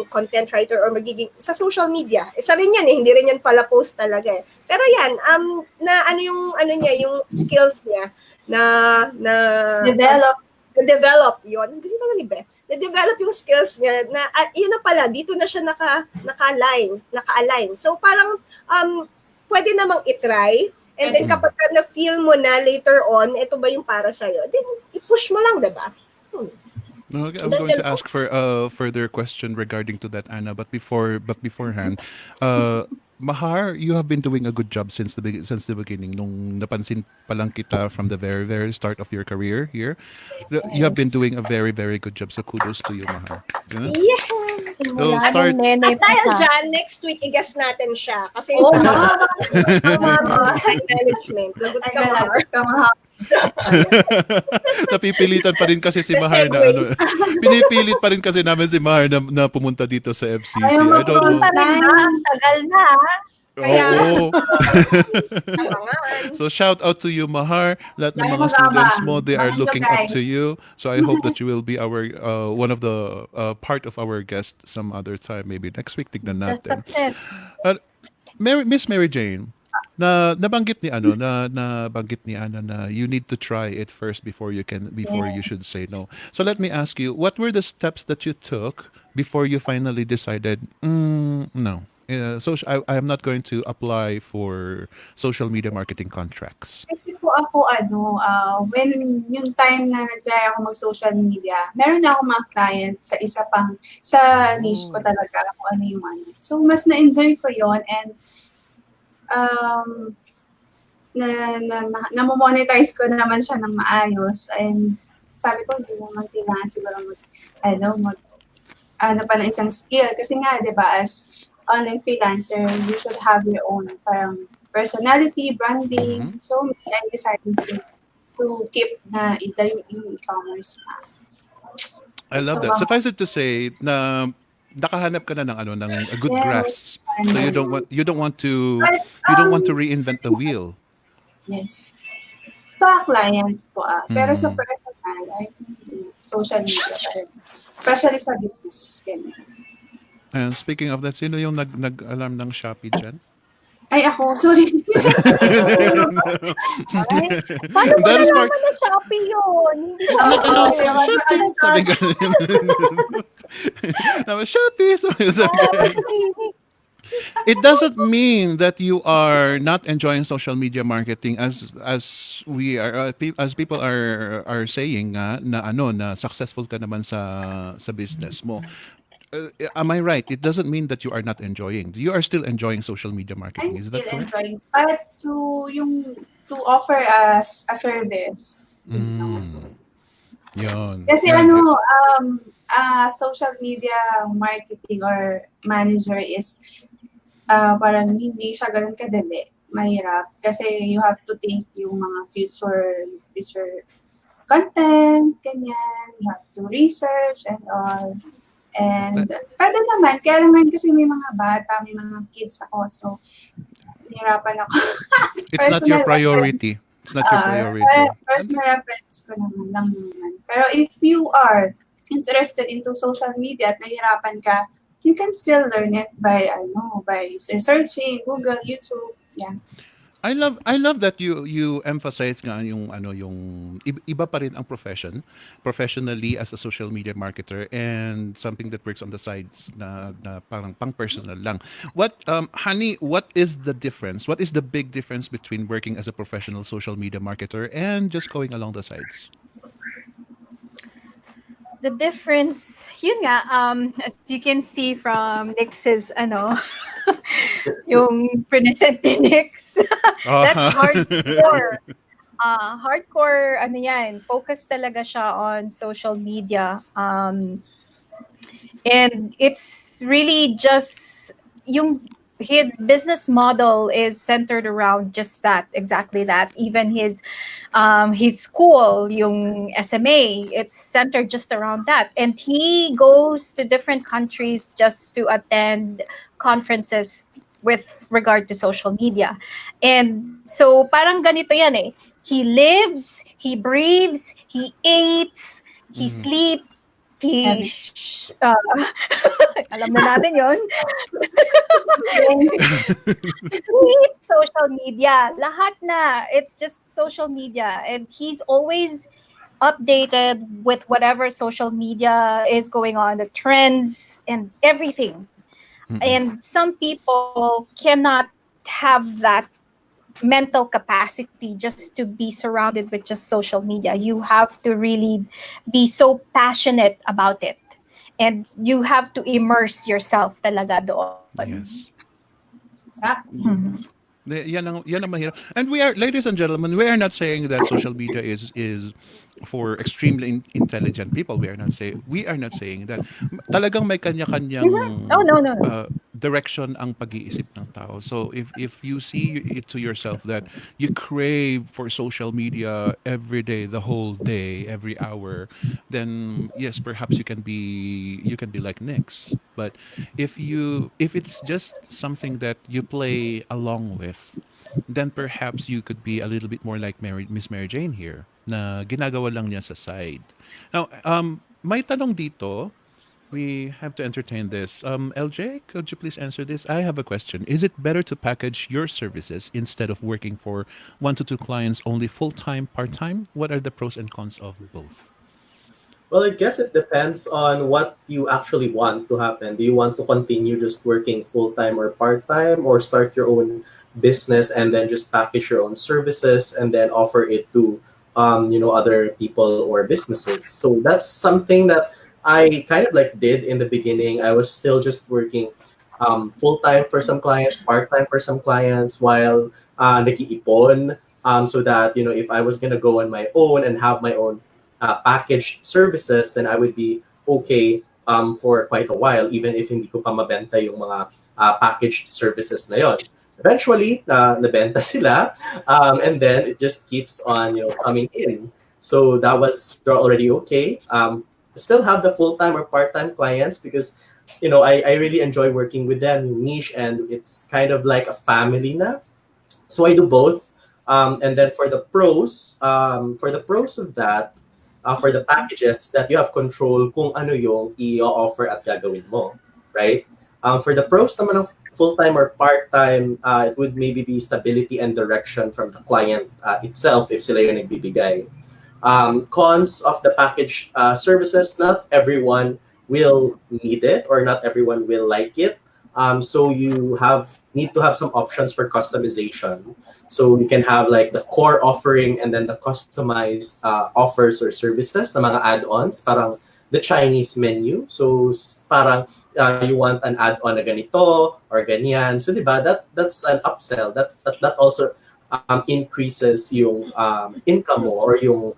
content writer or magiging sa social media. Isa rin yan hindi rin yan pala post talaga Pero yan, yung skills niya na develop yun. Hindi ba na-develop yung skills niya na yun na pala, dito na siya naka-align. So parang pwede namang i-try and then kapag na-feel mo na later on, ito ba yung para sa'yo, then i-push mo lang, diba? Okay, I'm going to ask for a further question regarding to that, Anna. But beforehand, Mahar, you have been doing a good job since the beginning. Nung napansin pa lang kita from the very, very start of your career here, you have been doing a very, very good job. So kudos to you, Mahar. Yeah. Yes! So start. At dahil dyan, next week, i-guess natin siya. Kasi time management. Lagot ka, Mahar. Napipilitan pa rin kasi si Mahar na pinipilit pa rin kasi namin si Mahar na pumunta dito sa FCC. I don't know. Ang tagal na. Oo. So shout out to you, Mahar. Lahat ng mga students mo, they are looking up to you. So I hope that you will be our one of the part of our guest some other time, maybe next week. Tignan natin. Success. Miss Mary Jane, nabanggit ni Ana na you need to try it first before you should say no. So let me ask you, what were the steps that you took before you finally decided no? So I am not going to apply for social media marketing contracts. Kasi po ako, when yung time na nag-try ako mag-social media, meron na ako mga clients sa niche ko talaga, kung ano yung So, mas na-enjoy ko yon and na-monetize ko naman siya ng maayos. And sabi ko, hindi naman kailangan siguro pa ng isang skill. Kasi nga, di ba, as online freelancer, you should have your own parang personality, branding. So, I decided to keep yung e-commerce. I love that. Suffice it to say na nakahanap ka na ng a good grasp. So you don't want to reinvent the wheel. Yes. Sa clients po pero sa personal, I think social media pa rin. Especially sa business. And speaking of that, sino yung nag-alarm ng Shopee dyan? Ay, ako. Sorry. Paano mo nalaman na Shopee yun? Hindi ko Shopee! It doesn't mean that you are not enjoying social media marketing as we are as people are saying na successful ka naman sa business mo. Am I right? It doesn't mean that you are not enjoying. You are still enjoying social media marketing. Is that correct? Enjoying, but to offer us a service. Yun. Kasi social media marketing or manager is parang hindi siya ganun kadali. Mahirap. Kasi you have to think yung mga future content, ganyan. You have to research and all. And pwede naman, kaya naman kasi may mga bata, may mga kids ako, so nahirapan ako. It's not your priority. It's not your priority. And Personal reference ko naman lang naman. Pero if you are interested into social media at nahihirapan ka, you can still learn it by, by researching, Google, YouTube, yeah. I love that you emphasize nga yung iba pa rin ang professionally as a social media marketer and something that works on the sides na parang pang personal lang. What honey, what is the difference? What is the big difference between working as a professional social media marketer and just going along the sides? The difference, yun nga, as you can see from Nix's, yung present ni Nix, that's Uh-huh. hardcore. Hardcore, yan, focus talaga siya on social media. And it's really just yung his business model is centered around just that, exactly that. Even his school, yung SMA, it's centered just around that. And he goes to different countries just to attend conferences with regard to social media. And so parang ganito yan eh. He lives, he breathes, he eats, he Mm. sleeps, he Every- alam na natin yon. Social media, lahat na. It's just social media, and he's always updated with whatever social media is going on, the trends and everything. Mm-mm. And some people cannot have that mental capacity just to be surrounded with just social media. You have to really be so passionate about it. And you have to immerse yourself talaga doon. Yes. Exactly. Yan ang mahirap. And we are, ladies and gentlemen, we are not saying that social media is for extremely intelligent people. We are not saying that. Talagang may Oh, kanya-kanyang no, no, no. direction ang pag-iisip ng tao. So if you see it to yourself that you crave for social media every day, the whole day, every hour, then yes, perhaps you can be like Nix. But if it's just something that you play along with, then perhaps you could be a little bit more like Miss Mary Jane here na ginagawa lang niya sa side. Now, may tanong dito. We have to entertain this. LJ, could you please answer this? I have a question. Is it better to package your services instead of working for 1 to 2 clients only full-time, part-time? What are the pros and cons of both? Well, I guess it depends on what you actually want to happen. Do you want to continue just working full time or part time, or start your own business and then just package your own services and then offer it to other people or businesses? So that's something that I kind of like did in the beginning. I was still just working full time for some clients, part time for some clients, while nag-iipon, so that if I was gonna go on my own and have my own packaged services, then I would be okay for quite a while, even if hindi ko pa mabenta yung mga packaged services na yon. Eventually, nabenta sila, and then it just keeps on coming in. So that was already okay. Still have the full time or part time clients because I really enjoy working with them in niche, and it's kind of like a family na. So I do both. And then for the pros of that, for the packages that you have control kung ano yung i-offer at gagawin mo, right? For the pros naman of full-time or part-time, it would maybe be stability and direction from the client itself if sila yung nagbibigay. Cons of the package services, not everyone will need it or not everyone will like it. So you need to have some options for customization. So you can have like the core offering and then the customized offers or services, the mga add-ons, parang the Chinese menu. So parang you want an add-on na ganito or ganyan. So diba, that's an upsell. That also increases yung income mo or yung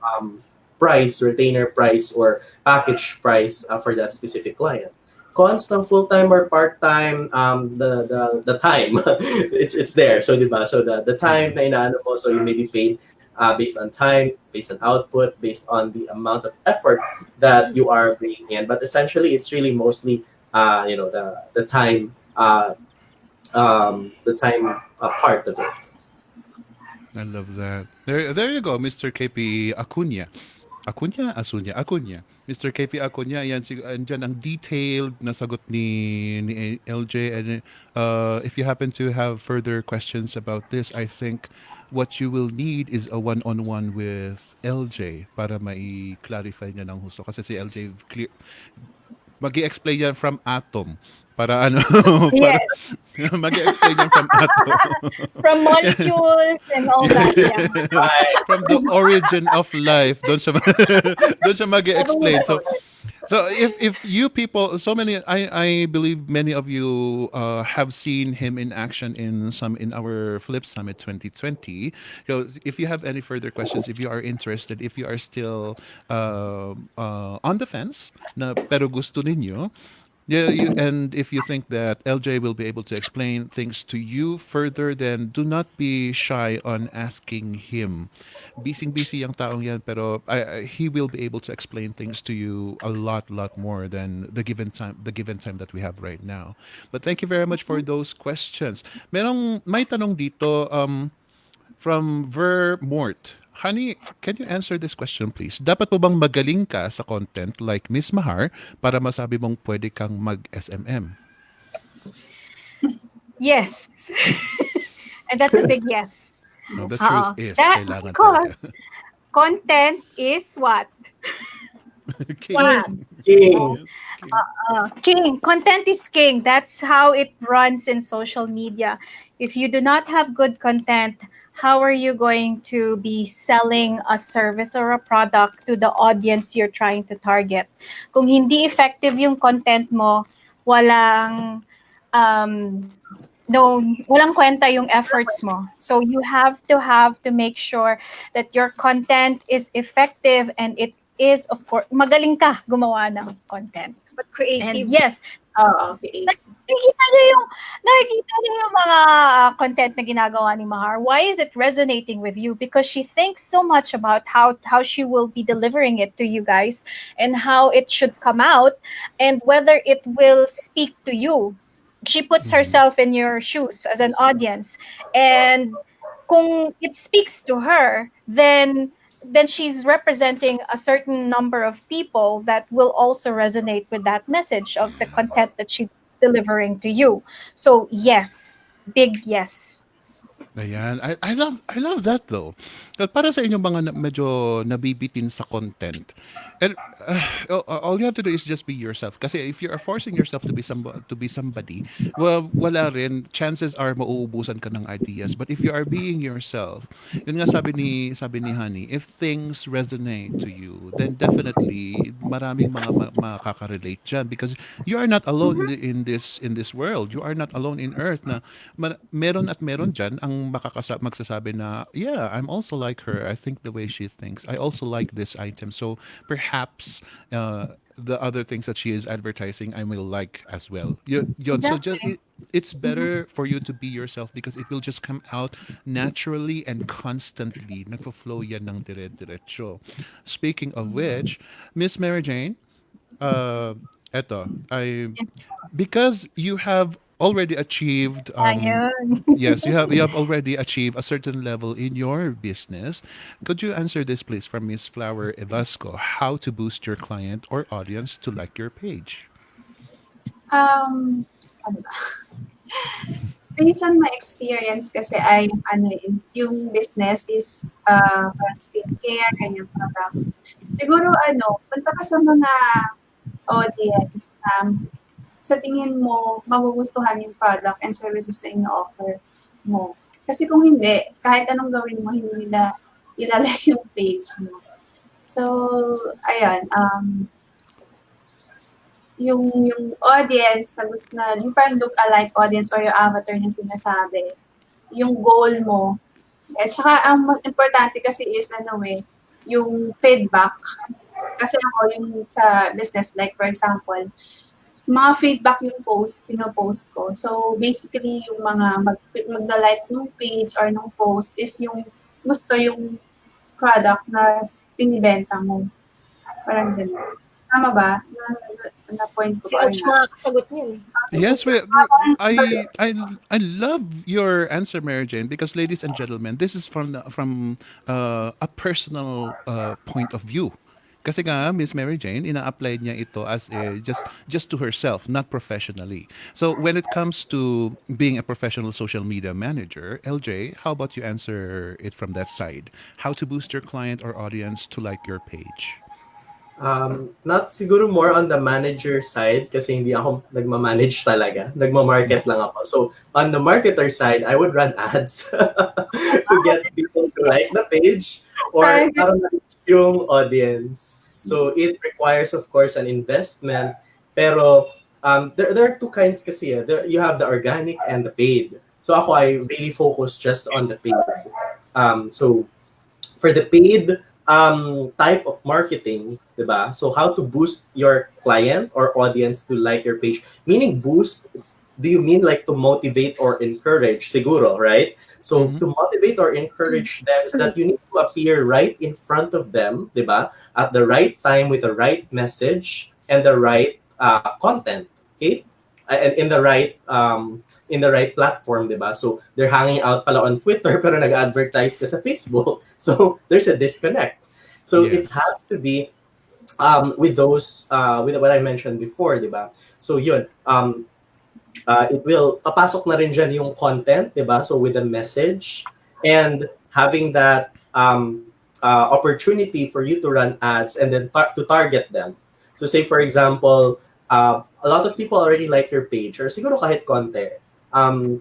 price, retainer price or package price for that specific client. Cons ng full-time or part-time, the time, it's there. So, diba? So, the time na inaano mo, so you may be paid based on time, based on output, based on the amount of effort that you are bringing in. But essentially, it's really mostly, the time, part of it. I love that. There you go, Mr. KP Acuna. Acuna. Mr. KP Acuna, yan, andyan ang detailed na sagot ni LJ. And if you happen to have further questions about this, I think what you will need is a one-on-one with LJ para mai-clarify niya ng husto. Kasi si LJ, clear, mag-i-explain yan from atom. Para ano, para Yes. mag-i-explain yan from atom. From molecules and all that. Yeah. From the origin of life. Doon siya, doon siya mag-i-explain. So if you people, so many, I believe many of you have seen him in action in our Flip Summit 2020. So if you have any further questions, if you are interested, if you are still on the fence, na pero gusto ninyo, yeah, and if you think that LJ will be able to explain things to you further, then do not be shy on asking him. Busy yung taong yan, pero he will be able to explain things to you a lot more than the given time that we have right now. But thank you very much for those questions. May tanong dito from Vermort. Honey, can you answer this question please? Dapat po bang magaling ka sa content like Miss Mahar para masabi mong pwede kang mag-SMM? Yes. And that's a big yes. No, the truth is, That kailangan because talaga. content is what? King. King. King. Content is king. That's how it runs in social media. If you do not have good content, how are you going to be selling a service or a product to the audience you're trying to target? Kung hindi effective yung content mo, walang walang kwenta yung efforts mo. So you have to make sure that your content is effective and it is, of course, magaling ka gumawa ng content. But creative. And yes, Okay. nakikita niyo yung mga content na ginagawa ni Mahar. Why is it resonating with you? Because she thinks so much about how she will be delivering it to you guys and how it should come out and whether it will speak to you. She puts herself in your shoes as an audience, and kung it speaks to her, then she's representing a certain number of people that will also resonate with that message of the content that she's delivering to you. So yes, big yes. Ayan. I love that though. Para sa inyong mga medyo nabibitin sa content. And all you have to do is just be yourself. Kasi if you are forcing yourself to be somebody, well, wala rin, chances are mauubusan ka ng ideas. But if you are being yourself, yun nga sabi ni Honey, if things resonate to you, then definitely maraming mga makaka-relate dyan because you are not alone in this world. You are not alone in earth na meron at meron dyan ang magsasabi na, yeah, I'm also like her. I think the way she thinks. I also like this item. So perhaps the other things that she is advertising, I will like as well. Yun. So just it's better for you to be yourself because it will just come out naturally and constantly. Nagpo-flow yan ng dire-diretso. Speaking of which, Miss Mary Jane, because you have already achieved Ayun. yes, you have already achieved a certain level in your business. Could you answer this please from Miss Flower Evasco? How to boost your client or audience to like your page? Ano ba? Based on my experience kasi ay yung business is parang skincare, ganyan products. Siguro punta ka sa mga audience sa tingin mo magugustuhan yung product and services na ino-offer mo. Kasi kung hindi, kahit anong gawin mo, hindi nila ilalike yung page mo. So, ayun, yung audience na gusto na, yung parang look-alike audience or yung avatar na sinasabi, yung goal mo. At saka, ang most importante kasi is, yung feedback. Kasi ako, yung sa business, like for example, mga feedback yung pinopost ko. So, basically, yung mga magda-like ng page or ng post is yung gusto yung product na pinibenta mo. Parang ganun. Tama ba? Na point ko Si ba? Ouch makakasagot niyan. Yes, I love your answer, Mary Jane, because ladies and gentlemen, this is from a personal point of view. Kasi nga, Miss Mary Jane, ina-apply niya ito as just to herself, not professionally. So when it comes to being a professional social media manager, LJ, how about you answer it from that side? How to boost your client or audience to like your page? Not siguro more on the manager side kasi hindi ako nagma-manage talaga. Nagma-market lang ako. So, on the marketer side, I would run ads to get people to like the page or para ma-reach yung audience. So, it requires, of course, an investment. Pero, there are two kinds kasi. You have the organic and the paid. So, ako, I really focus just on the paid. So, for the paid type of marketing, diba? So how to boost your client or audience to like your page? Meaning boost, do you mean like to motivate or encourage? Siguro, right? So to motivate or encourage them is that you need to appear right in front of them, diba? At the right time with the right message and the right content. Okay? And in the right platform, diba? So they're hanging out pala on Twitter pero nag-advertise ka sa Facebook. So there's a disconnect. So it Yes. has to be with those with what I mentioned before, diba? So yun, it will papasok na rin dyan yung content, diba? So with a message and having that opportunity for you to run ads and then to target them. So say for example, a lot of people already like your page or siguro kahit konti.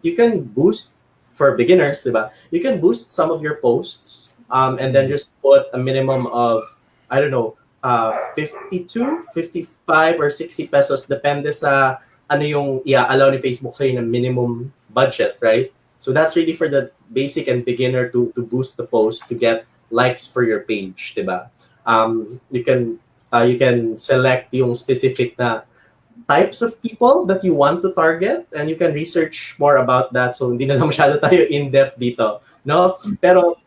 You can boost for beginners, diba? You can boost some of your posts and then just put a minimum of, I don't know, 52, 55 or 60 pesos depende sa ano yung i-allow ni Facebook sa'yo na minimum budget, right? So that's really for the basic and beginner to boost the post to get likes for your page, diba? You can select yung specific na types of people that you want to target and you can research more about that. So hindi na masyado tayo in-depth dito, no? Pero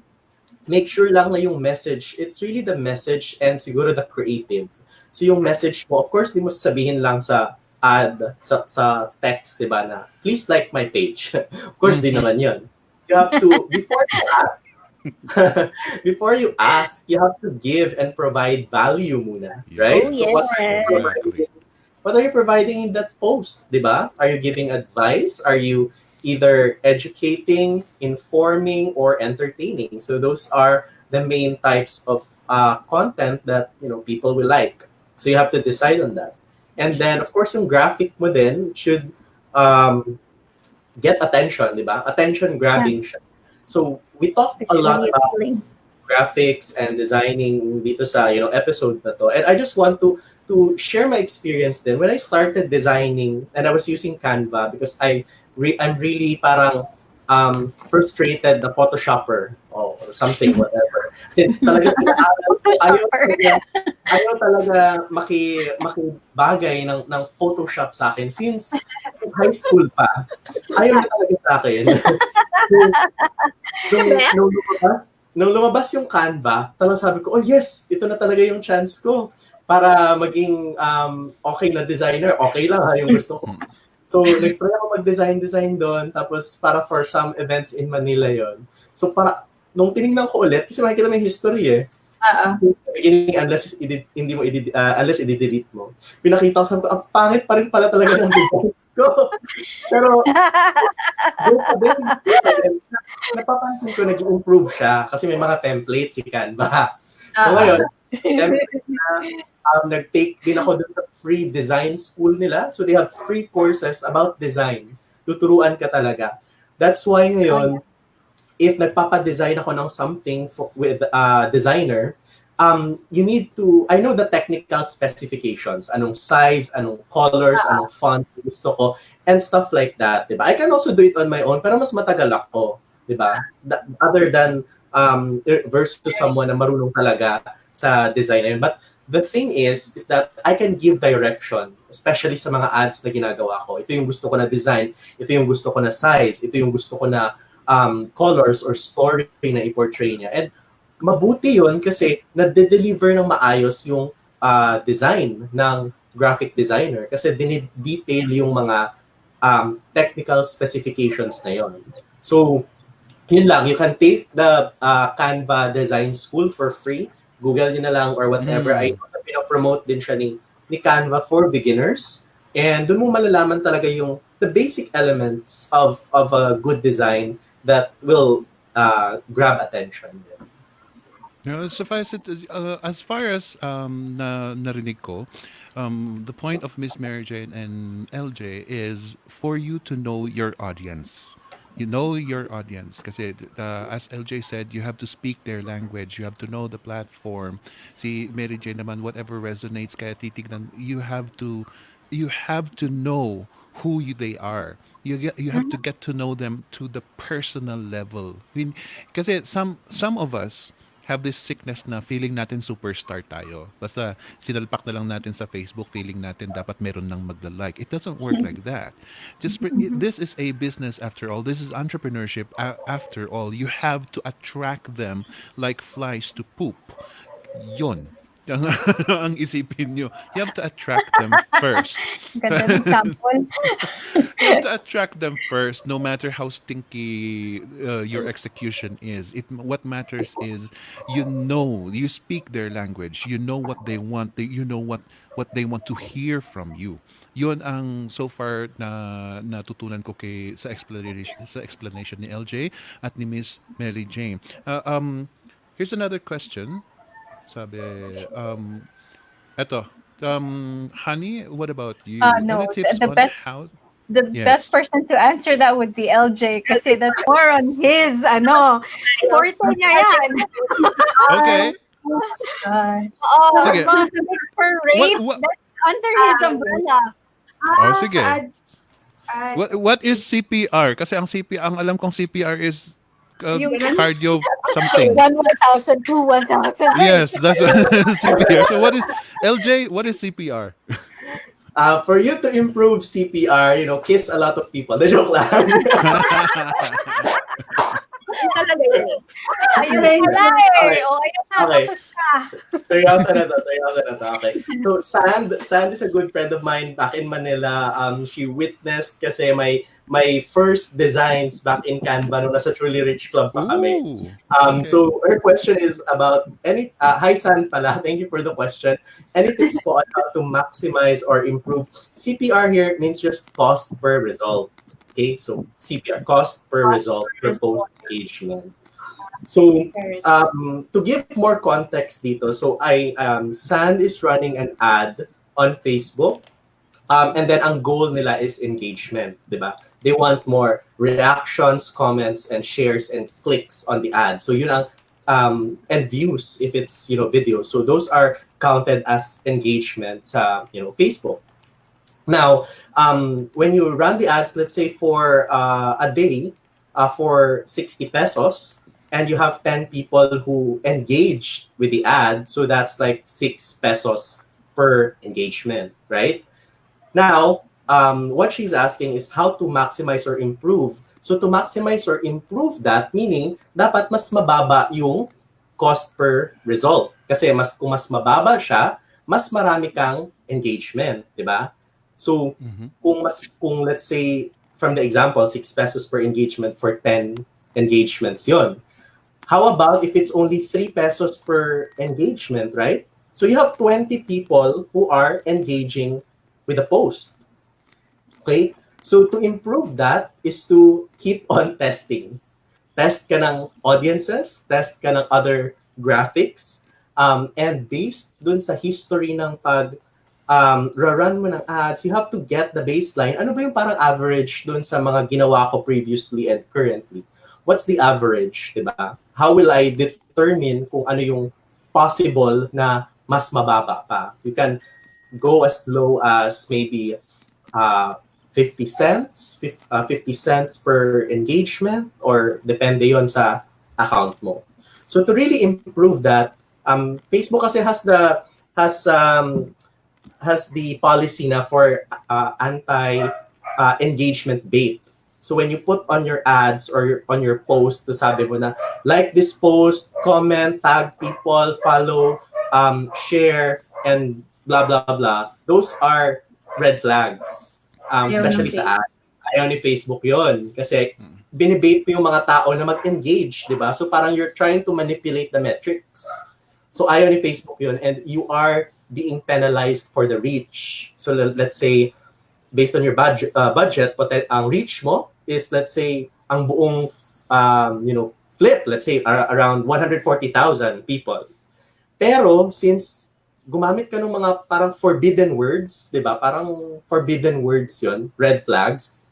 make sure lang na yung message, it's really the message and siguro the creative. So yung message mo, of course, di mo sabihin lang sa ad, sa text, di ba, na please like my page. Of course, di naman yun. You have to, before you ask, you have to give and provide value muna, right? Oh, So yes. what are you providing in that post, di ba? Are you giving advice? Are you either educating, informing, or entertaining? So those are the main types of content that people will like. So you have to decide on that. And then, of course, yung graphic mo din should get attention, di ba? Attention grabbing siya. So we talked a lot about graphics and designing dito sa episode na to. And I just want to share my experience then when I started designing and I was using Canva because I'm really parang frustrated na Photoshopper or something, whatever. Kasi talaga ayaw talaga makibagay ng Photoshop sa akin since high school pa. Ayaw na talaga sa akin. So, nung lumabas yung Canva, talagang sabi ko, oh yes, ito na talaga yung chance ko para maging okay na designer. Okay lang ha, yung gusto ko. So, nag-try ako mag-design doon. Tapos, para for some events in Manila yon. So, nung tinignan ko ulit, kasi makikita mo yung history eh. Since the beginning, unless i-delete mo. Pinakita ko, sabi ko, ang pangit pa rin pala talaga ng design ko. Pero, napapansin ko, nag-improve siya kasi may mga templates si Canva. So, ngayon, template na, nag-take din ako dun sa free design school nila. So, they have free courses about design. Tuturuan ka talaga. That's why ngayon, if nagpapadesign ako ng something with a designer, you need to, I know the technical specifications, anong size, anong colors, anong fonts gusto ko, and stuff like that, diba? I can also do it on my own, pero mas matagal ako, diba? Other than versus someone na marunong talaga sa design. But the thing is that I can give direction, especially sa mga ads na ginagawa ko. Ito yung gusto ko na design, ito yung gusto ko na size, ito yung gusto ko na colors or story na i-portray niya. And mabuti yun kasi nade-deliver ng maayos yung design ng graphic designer kasi dinidetail yung mga technical specifications na yon. So, yun lang. You can take the Canva Design School for free. Google nyo na lang or whatever. I know na pinopromote din siya ni Canva for beginners. And doon mo malalaman talaga yung the basic elements of a good design that will grab attention. Suffice it, as far as narinig ko, the point of Miss Mary Jane and LJ is for you to know your audience. You know your audience. Kasi as LJ said, you have to speak their language. You have to know the platform. Si Mary Jane naman, whatever resonates kaya titignan, you have to know they are. You have to get to know them to the personal level. I mean, kasi some of us have this sickness na feeling natin superstar tayo. Basta sinalpak na lang natin sa Facebook, feeling natin dapat meron nang magla-like. It doesn't work like that. This is a business after all. This is entrepreneurship after all. You have to attract them like flies to poop. Yon. Ang isipin nyo. You have to attract them first. Ganda ng sample. You have to attract them first, no matter how stinky your execution is. What matters is you speak their language, you know what they want, you know what they want to hear from you. Yun ang so far na natutunan ko sa explanation ni LJ at ni Miss Mary Jane. Here's another question. Sabi, eto, Honey, what about you? No, Any tips the on best how? the Yes. best person to answer that would be LJ kasi that's more on his forte niya yan. Okay. Sige. For rape, What- that's under his umbrella. Oh, sige. Sa What is CPR? Kasi ang alam kong CPR is Yung- cardio something. 1,000 to 1,000. Yes, that's CPR. So what is LJ? What is CPR? For you to improve CPR, kiss a lot of people. The joke lang. Yun talaga yun eh. Ayun Okay. pala eh. Okay. O, ayun na, Okay. tapos ka. Seryoso na to. Okay. So, Sand is a good friend of mine back in Manila. She witnessed kasi my first designs back in Canva nung nasa Truly Rich Club pa kami. Ooh. Okay. So, her question is about hi Sand pala. Thank you for the question. Any tips po on how to maximize or improve? CPR here means just cost per result. Okay, so CPR, cost per result for post engagement. So, to give more context dito, so Sand is running an ad on Facebook, and then ang goal nila is engagement, di ba? They want more reactions, comments, and shares and clicks on the ad. So yun ang and views if it's video. So those are counted as engagement sa Facebook. Now, when you run the ads, let's say for a day, for 60 pesos, and you have 10 people who engage with the ad, so that's like 6 pesos per engagement, right? Now, what she's asking is how to maximize or improve. So to maximize or improve that, meaning dapat mas mababa yung cost per result. Kasi kung mas mababa siya, mas marami kang engagement, di ba? So, kung let's say, from the example, 6 pesos per engagement for 10 engagements yon. How about if it's only 3 pesos per engagement, right? So you have 20 people who are engaging with a post. Okay? So to improve that is to keep on testing. Test ka ng audiences, test ka ng other graphics, and based dun sa history ng run mo ng ads, you have to get the baseline. Ano ba yung parang average dun sa mga ginawa ko previously and currently? What's the average, diba? How will I determine kung ano yung possible na mas mababa pa? You can go as low as maybe 50 cents per engagement, or depende yon sa account mo. So to really improve that, Facebook kasi has the policy na for anti-engagement bait. So when you put on your ads or on your post, sabi mo na, like this post, comment, tag people, follow, share, and blah, blah, blah. Those are red flags, especially sa ayaw ni Facebook yon kasi binibait mo yung mga tao na mag-engage, di ba? So parang you're trying to manipulate the metrics. So ayaw ni Facebook yun, and you are being penalized for the reach. So let's say, based on your budget, ang reach mo is, let's say, ang buong, flip, let's say, around 140,000 people. Pero since gumamit ka ng mga parang forbidden words, 'di ba? Parang forbidden words 'yon, red flags.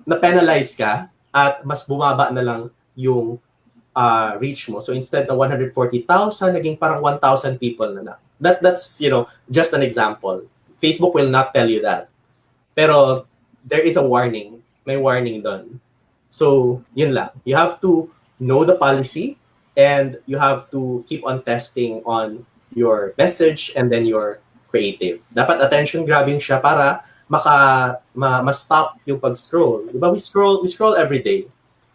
Na-penalize ka at mas bumaba na lang yung reach mo. So instead na 140,000, naging parang 1,000 people na lang. That's, just an example. Facebook will not tell you that. Pero there is a warning. May warning doon. So, yun lang. You have to know the policy and you have to keep on testing on your message and then your creative. Dapat attention grabbing siya para ma-stop yung pag-scroll. Diba? We scroll every day.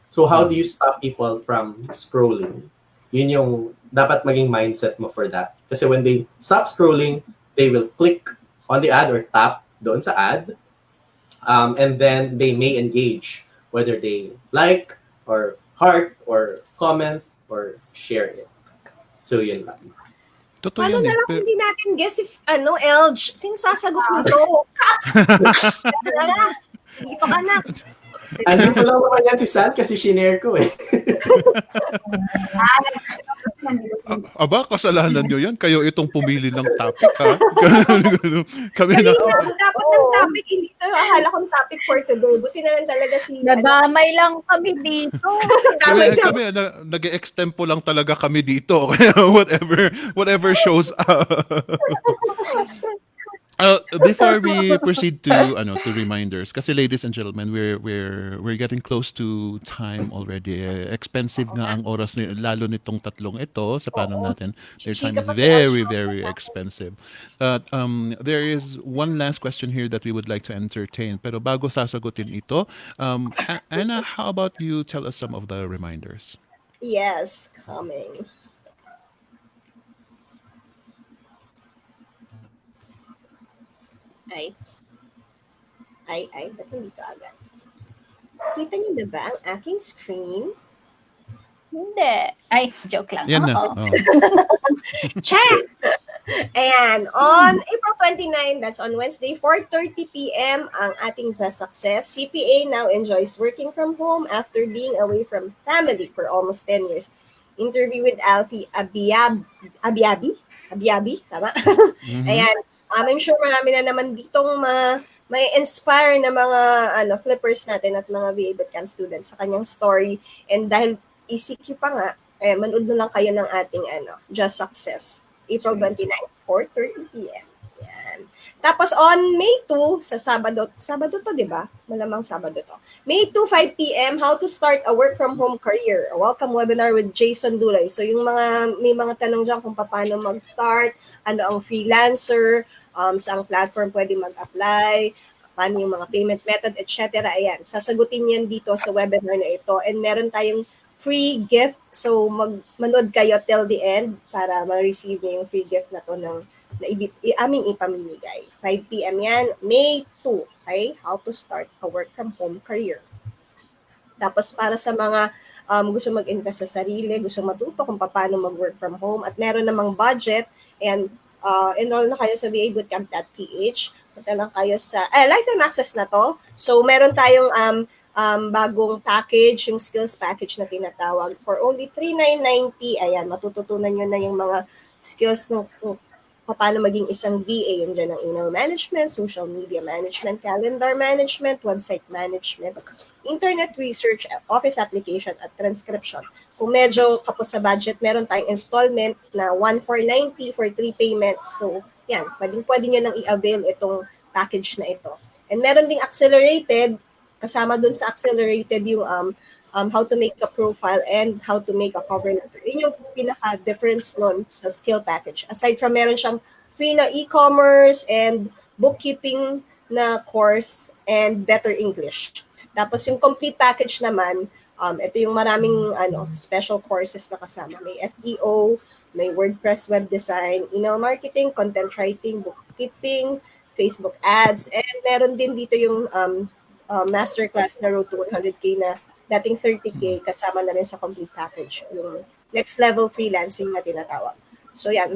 So how do you stop people from scrolling? Yun yung dapat maging mindset mo for that. Kasi when they stop scrolling, they will click on the ad or tap doon sa ad. And then they may engage, whether they like or heart or comment or share it. So yun lang. Totoo Paano yan na eh. lang hindi natin guess if, Elge, sino sasagot nito? Dito ka na. Andito lang naman yan si San kasi shinare ko eh. Aba, kasalanan nyo yan. Kayo itong pumili ng topic, ha? Kami na. Dapat ng topic, hindi ito akala kong topic for today. Buti na lang talaga si... Nadamay lang kami dito. Kami nag-extempo lang talaga kami dito. Kaya whatever shows up. Before we proceed to reminders, kasi ladies and gentlemen, we're getting close to time already. Expensive nga ang oras lalo nitong tatlong ito sa panel natin. Their time is very, very expensive. There is one last question here that we would like to entertain. Pero bago sasagutin ito, Anna, how about you tell us some of the reminders? Yes, coming. Ba't hindi ka agad? Kita niyo na ba ang aking screen? Hindi. Ay, joke lang. Yan na. Oo. Oh. Check! Ayan, on April 29, that's on Wednesday, 4:30 p.m. ang ating Best Success. CPA now enjoys working from home after being away from family for almost 10 years. Interview with Alfie Abiabi, tama? Mhm. Ayan, I'm sure marami na naman ditong may inspire na mga flippers natin at mga VA Bootcamp students sa kanyang story. And dahil ECQ pa nga, manood na lang kayo ng ating Just Success. April 29, 4:30 p.m. Yan. Tapos on May 2, sa Sabado to, di ba? Malamang Sabado to. May 2, 5 p.m., How to Start a Work from Home Career. A welcome webinar with Jason Dulay. So yung may mga tanong dyan kung paano mag-start, ano ang freelancer, saang platform pwede mag-apply, paano yung mga payment method, etc. Ayan, sasagutin yan dito sa webinar na ito. And meron tayong free gift. So, manood kayo till the end para ma-receive yung free gift na to aming ipamimigay. 5 p.m. yan, May 2. Okay? How to start a work from home career. Tapos para sa mga gusto mag-invest sa sarili, gusto matuto kung paano mag-work from home, at meron namang budget, and enroll na kayo sa vabootcamp.ph. Punta lang kayo sa, lifetime access na to. So, meron tayong bagong package, yung skills package na tinatawag. For only $3,990, ayan, matututunan nyo na yung mga skills ng paano maging isang VA. Yung dyan ang email management, social media management, calendar management, website management, internet research, office application, at transcription. Kung medyo kapos sa budget, meron tayong installment na $1,490 for 3 payments. So, yan, pwede nyo nang i-avail itong package na ito. And meron ding accelerated, kasama dun sa accelerated yung how to make a profile and how to make a cover letter. Yun yung pinaka-difference nun sa skill package. Aside from meron siyang free na e-commerce and bookkeeping na course and better English. Tapos yung complete package naman, ito yung maraming special courses na kasama. May SEO, may WordPress web design, email marketing, content writing, bookkeeping, Facebook ads, and meron din dito yung masterclass na Road to 100K na dating 30K kasama na rin sa complete package. Yung next level freelancing na tinatawag. So yan,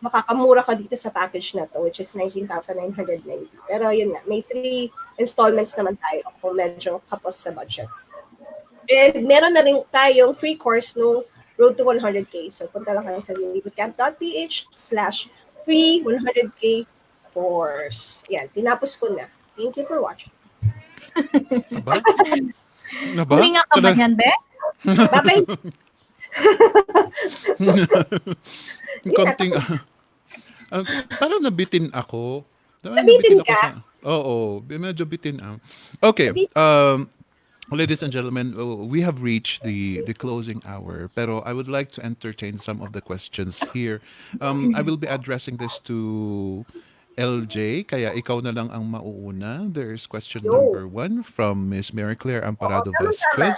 makakamura ka dito sa package na to, which is 19,990. Pero yun nga, may 3 installments naman tayo kung medyo kapos sa budget. And meron na rin tayong free course nung Road to 100K. So punta lang kayo sa lilybootcamp.ph/free 100K course. Yan, tinapos ko na. Thank you for watching. Aba? Aba? Huminga ka ba yan, Be? Bye-bye. Konting, parang nabitin ako. Nabitin ako ka? Oo, medyo bitin ang. Okay, ladies and gentlemen, we have reached the closing hour, pero I would like to entertain some of the questions here. I will be addressing this to LJ, kaya ikaw na lang ang mauuna. There's question number 1 from Miss Mary Claire Amparado Vasquez.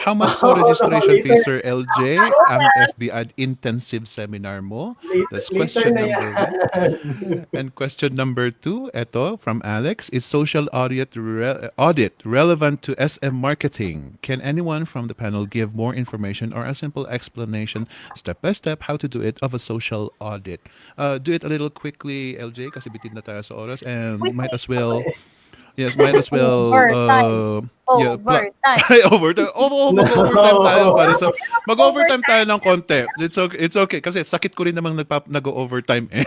How much po registration fee, Sir LJ, ang FB Ad intensive seminar mo? That's question number 1. And question number 2, eto, from Alex. Is social audit relevant to SM marketing? Can anyone from the panel give more information or a simple explanation, step by step, how to do it of a social audit? Do it a little quickly, LJ, kasi bitin na tayo sa oras, and might as well Overtime. overtime. Mag-overtime tayo para sa mag-overtime tayo ng konti. It's okay kasi sakit ko rin namang nag-overtime eh.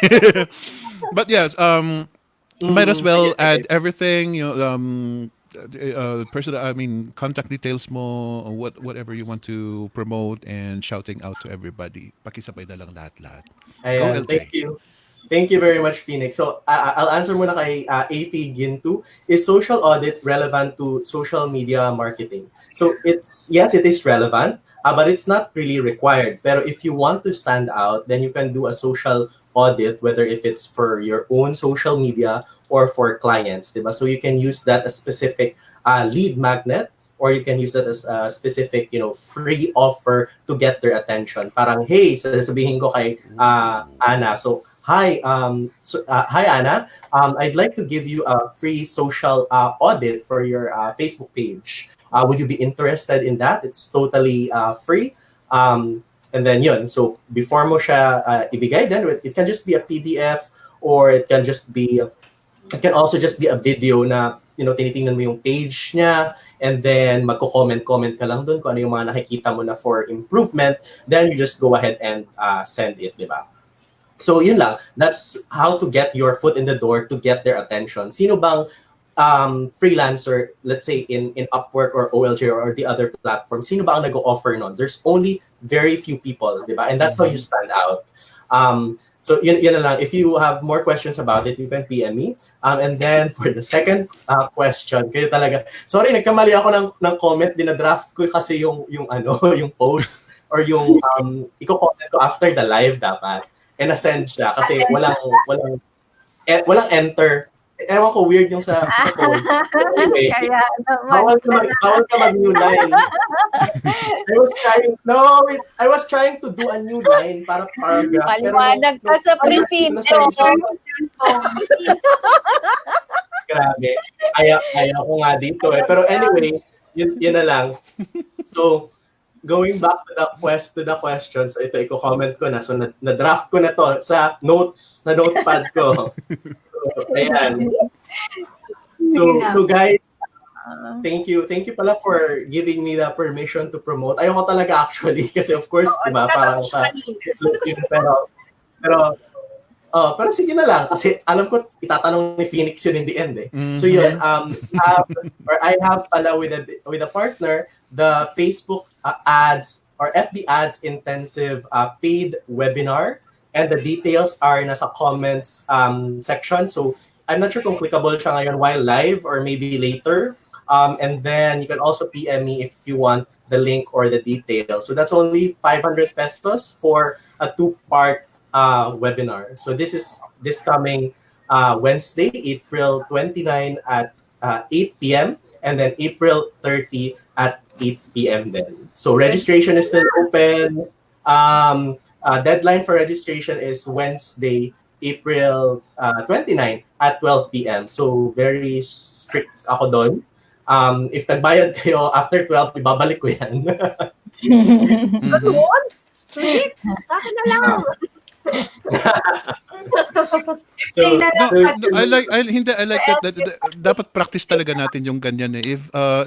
But yes, might as well add everything, personal, contact details mo, whatever you want to promote, and shouting out to everybody. Pakisabay na lang lahat-lahat. Ayan, thank you. Thank you very much, Phoenix. So, I'll answer muna kay AP Gintu. Is social audit relevant to social media marketing? So, yes, it is relevant, but it's not really required. Pero if you want to stand out, then you can do a social audit, whether if it's for your own social media or for clients, diba? So, you can use that as specific lead magnet, or you can use that as a specific, free offer to get their attention. Parang, hey, sasabihin ko kay Ana, so, hi, Anna. I'd like to give you a free social audit for your Facebook page. Would you be interested in that? It's totally free. And then yun. So before mo siya ibigay, then it can just be a PDF, or it can also just be a video na tinitingnan mo yung page niya, and then magko-comment ka lang doon kung ano yung mga nakikita mo na for improvement. Then you just go ahead and send it, di ba? So yun lang, that's how to get your foot in the door to get their attention. Sino bang freelancer, let's say in Upwork or OLJ or the other platform, sino ba ang nag-offer nun? There's only very few people, di ba? And that's how you stand out. So yun na lang. If you have more questions about it, you can PM me. And then for the second question, kayo talaga, sorry, nagkamali ako ng comment, dinadraft ko kasi yung post or yung iko-comment ko after the live dapat. And na-send siya kasi walang enter. Ewan ko, weird yung sa phone. Anyway, bawal ka mag-new line. I was trying to do a new line para paragraph. Paliwanag ka sa prinsipyo. Grabe. Kaya ko nga dito eh. Pero anyway, yun na lang. So, going back to the questions, ito, i-comment ko na. So, na-draft ko na to sa notepad ko. So, ayan. So guys, thank you. Thank you pala for giving me the permission to promote. Ayoko talaga actually, kasi of course, di ba, parang sa... Pero sige na lang, kasi alam ko, itatanong ni Phoenix yun in the end eh. So yun, I have pala with a partner, the Facebook ads or FB ads intensive paid webinar, and the details are nasa comments section. So I'm not sure kung clickable siya ngayon while live or maybe later. And then you can also PM me if you want the link or the details. So that's only 500 pesos for a 2-part webinar. So this is this coming Wednesday, April 29 at 8 p.m. and then April 30 at 8 p.m. then. So registration is still open. Deadline for registration is Wednesday, April 29 at 12 p.m. So very strict ako doon. If nagbayad kayo after 12, ibabalik ko yan. Mhm. Ganun? Strict? Sa akin na lang. So, Say na lang, No, I like that dapat practice talaga natin yung ganyan eh.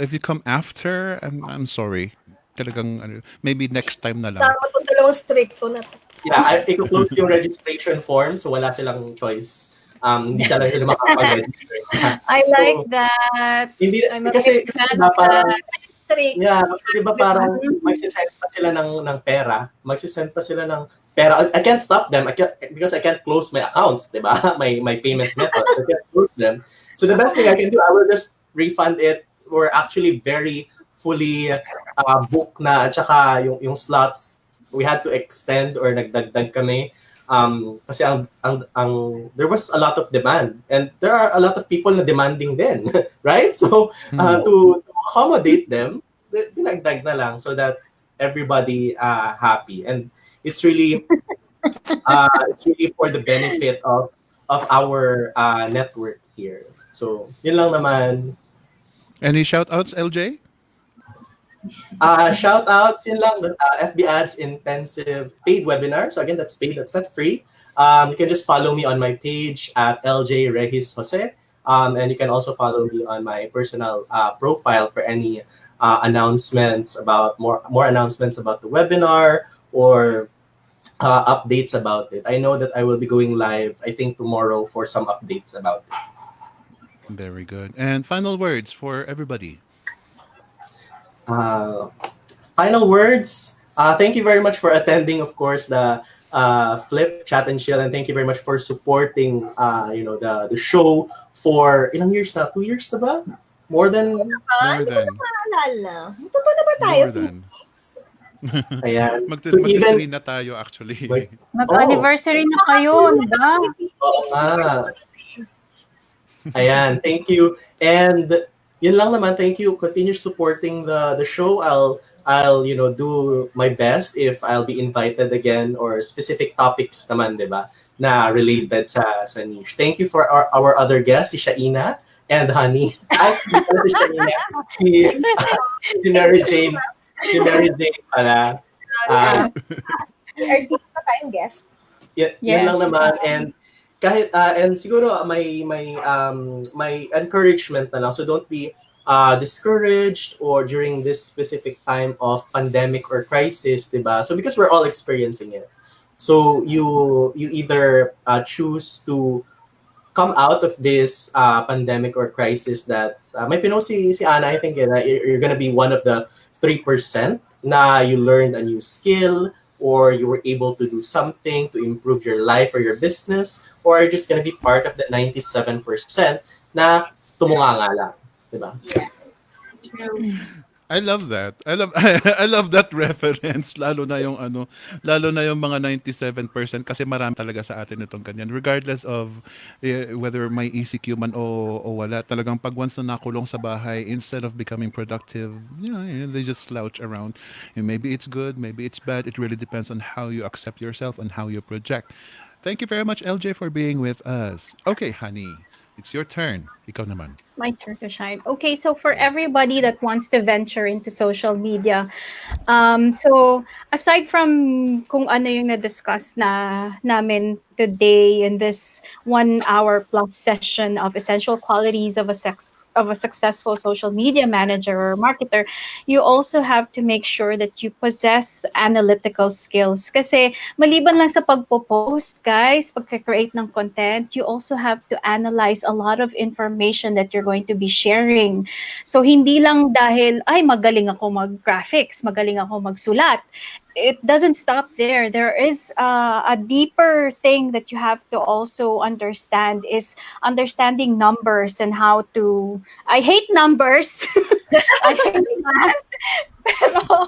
If you come after, I'm sorry. Talagang maybe next time na lang. Sama itong dalawang stricto na to. yeah, i-close yung registration form, so wala silang choice. Hindi sila makapag-register. I like So, that. hindi, I'm a kasi big fan diba of parang, that. Strict. yeah, di ba parang magsisend pa sila ng pera, magsisend pa sila ng pera. I can't stop them because I can't close my accounts, di ba? My payment method. I can't close them. So the best thing I can do, I will just refund it. We're actually very fully booked na, at saka yung slots, we had to extend or nagdagdag kami. Kasi there was a lot of demand and there are a lot of people na demanding din, right? So to accommodate them, dinagdag na lang so that everybody happy, and it's really for the benefit of our network here. So yun lang naman. Any shout outs, LJ? Shout outs, yun lang, the FB Ads Intensive paid webinar. So again, that's paid, that's not free. You can just follow me on my page at LJ Regis Jose. And you can also follow me on my personal profile for any announcements about more announcements about the webinar or updates about it. I know that I will be going live, I think tomorrow, for some updates about it. Very good. And final words for everybody. Final words. Thank you very much for attending, of course, the Flip Chat and Chill, and thank you very much for supporting, the show for ilang years na? 2 years na ba? More than. More than. Maalala. Totoo na ba tayo? More than. Ayan. So even na tayo actually. Mag-anniversary na kayo, di ba? Oo nga. Ayan, thank you. And yun lang naman, thank you. Continue supporting the show. I'll do my best if I'll be invited again, or specific topics naman, 'di ba? Na related sa niche. Thank you for our other guests, si Shaina and Honey. Ay, si Shaina. Si Mary Jane. Si Mary Jane pala. Artista tayong guest. Yan lang naman, and kahit and siguro my encouragement na lang, so don't be discouraged or during this specific time of pandemic or crisis, diba? So because we're all experiencing it, so you either choose to come out of this pandemic or crisis that may pinost si Ana, I think you're gonna be one of the 3% na you learned a new skill, or you were able to do something to improve your life or your business, or you're just gonna be part of that 97% na tumunganga lang, diba? I love that. I love that reference, lalo na yung mga 97% kasi marami talaga sa atin itong ganyan, regardless of whether may ECQ man o wala. Talagang pag once na nakulong sa bahay, instead of becoming productive, they just slouch around. And maybe it's good, maybe it's bad. It really depends on how you accept yourself and how you project. Thank you very much, LJ, for being with us. Okay, Honey, it's your turn. Ikaw naman. It's my turn to shine. Okay, so for everybody that wants to venture into social media, so aside from kung ano yung na-discuss namin today in this 1 hour plus session of essential qualities of a successful social media manager or marketer, you also have to make sure that you possess analytical skills. Kasi maliban lang sa pagpo-post, guys, pagka-create ng content, you also have to analyze a lot of information that you're going to be sharing. So hindi lang dahil, ay, magaling ako mag-graphics, magaling ako magsulat. It doesn't stop there. There is a deeper thing that you have to also understand, is understanding numbers and how to. I hate numbers. I hate math. Pero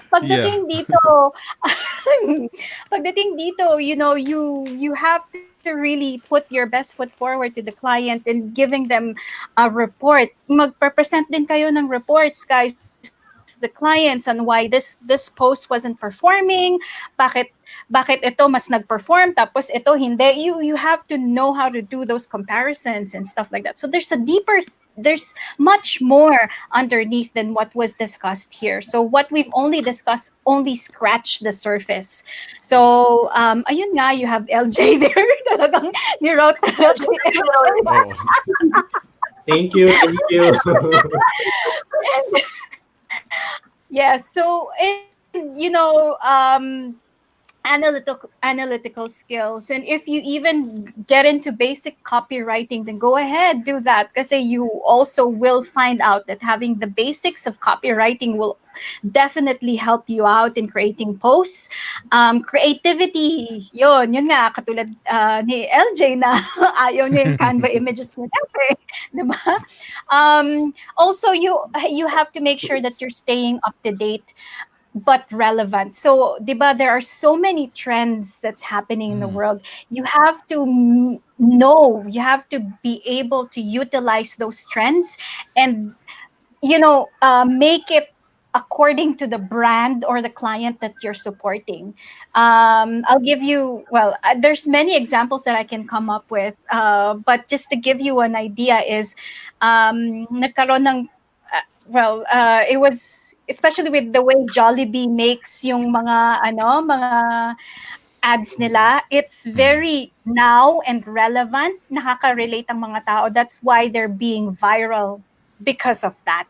pagdating dito, you have to really put your best foot forward to the client and giving them a report. Magpe-present din kayo ng reports, guys, the clients, on why this post wasn't performing, bakit ito mas nag-perform tapos ito hindi. You have to know how to do those comparisons and stuff like that. So there's a deeper there's much more underneath than what was discussed here. So what we've only discussed only scratched the surface. So ayun nga, you have LJ there. Talagang ni-route talaga ni LJ. Oh. Thank you, thank you. Yeah, so and analytical skills, and if you even get into basic copywriting, then go ahead, do that, because you also will find out that having the basics of copywriting will definitely help you out in creating posts. Creativity, yun nga, katulad ni LJ na ayaw niya yung Canva images niya dati, diba? Also, you have to make sure that you're staying up to date but relevant. So, diba, there are so many trends that's happening in the world. You have to know, you have to be able to utilize those trends and, make it according to the brand or the client that you're supporting. I'll give you, well, there's many examples that I can come up with, but just to give you an idea is, nagkaroon ng, it was, especially with the way Jollibee makes yung mga ads nila, it's very now and relevant, nakaka-relate ang mga tao. That's why they're being viral because of that.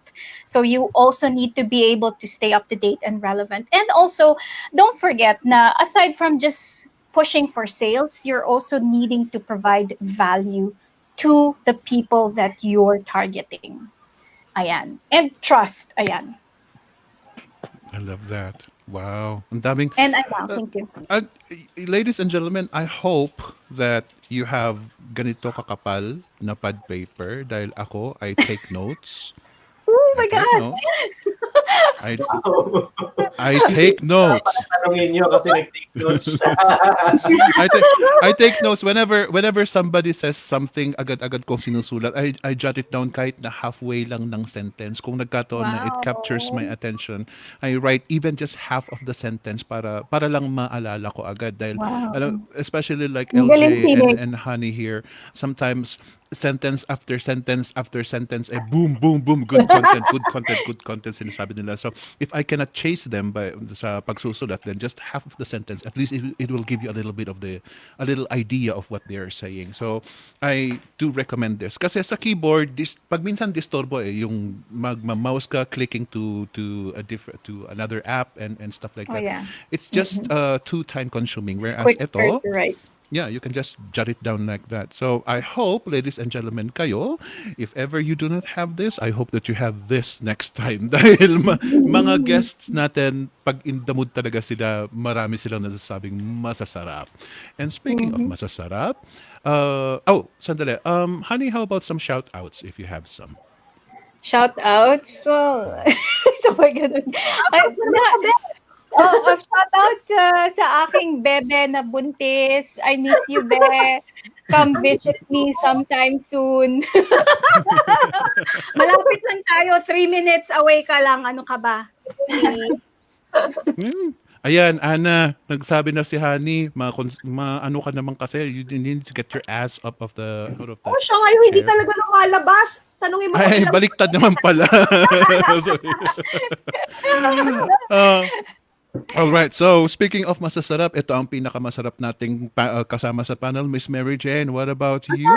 So you also need to be able to stay up to date and relevant. And also, don't forget na aside from just pushing for sales, you're also needing to provide value to the people that you're targeting. Ayan. And trust. Ayan. I love that. Wow. Ang daming And I'm out. Thank you. ladies and gentlemen, I hope that you have ganito kakapal na pad paper dahil ako, I take notes. Oh I my take God. notes. I take notes. Tanungin nyo kasi nag-take notes siya. I take notes whenever somebody says something, agad-agad kong sinusulat. I jot it down kahit na halfway lang ng sentence. Kung nagkataon na it captures my attention, I write even just half of the sentence para lang maalala ko agad. Dahil especially like LJ and Honey here, sometimes sentence after sentence after sentence, boom, boom, boom, good content, sinasabi nila. So, if I cannot chase them sa pagsusulat, then just half of the sentence, at least it will give you a little idea of what they are saying. So, I do recommend this. Kasi sa keyboard, pag minsan disturbo yung mouse ka clicking to another app and stuff like that. Yeah. It's just too time consuming. Whereas Quick ito, right. yeah, you can just jot it down like that. So I hope, ladies and gentlemen, kayo, if ever you do not have this, I hope that you have this next time. Dahil mga guests natin, pag in the mood talaga sila, marami silang nasasabing masasarap. And speaking of masasarap, sandali. Honey, how about some shout-outs if you have some? Shout outs? Well, so my ganun. Shout out sa aking bebe na buntis. I miss you, be. Come visit me sometime soon. Malapit lang tayo. 3 minutes away ka lang. Ano ka ba? Ayan, Ana, nagsabi na si Honey, ano ka naman kasi, you need to get your ass out of the Siya ngayon hindi chair. talaga lumalabas. Tanungin mo Ay, ilang baliktad naman pala. All right. So, speaking of masasarap, ito ang pinakamasarap nating kasama sa panel, Miss Mary Jane. What about you?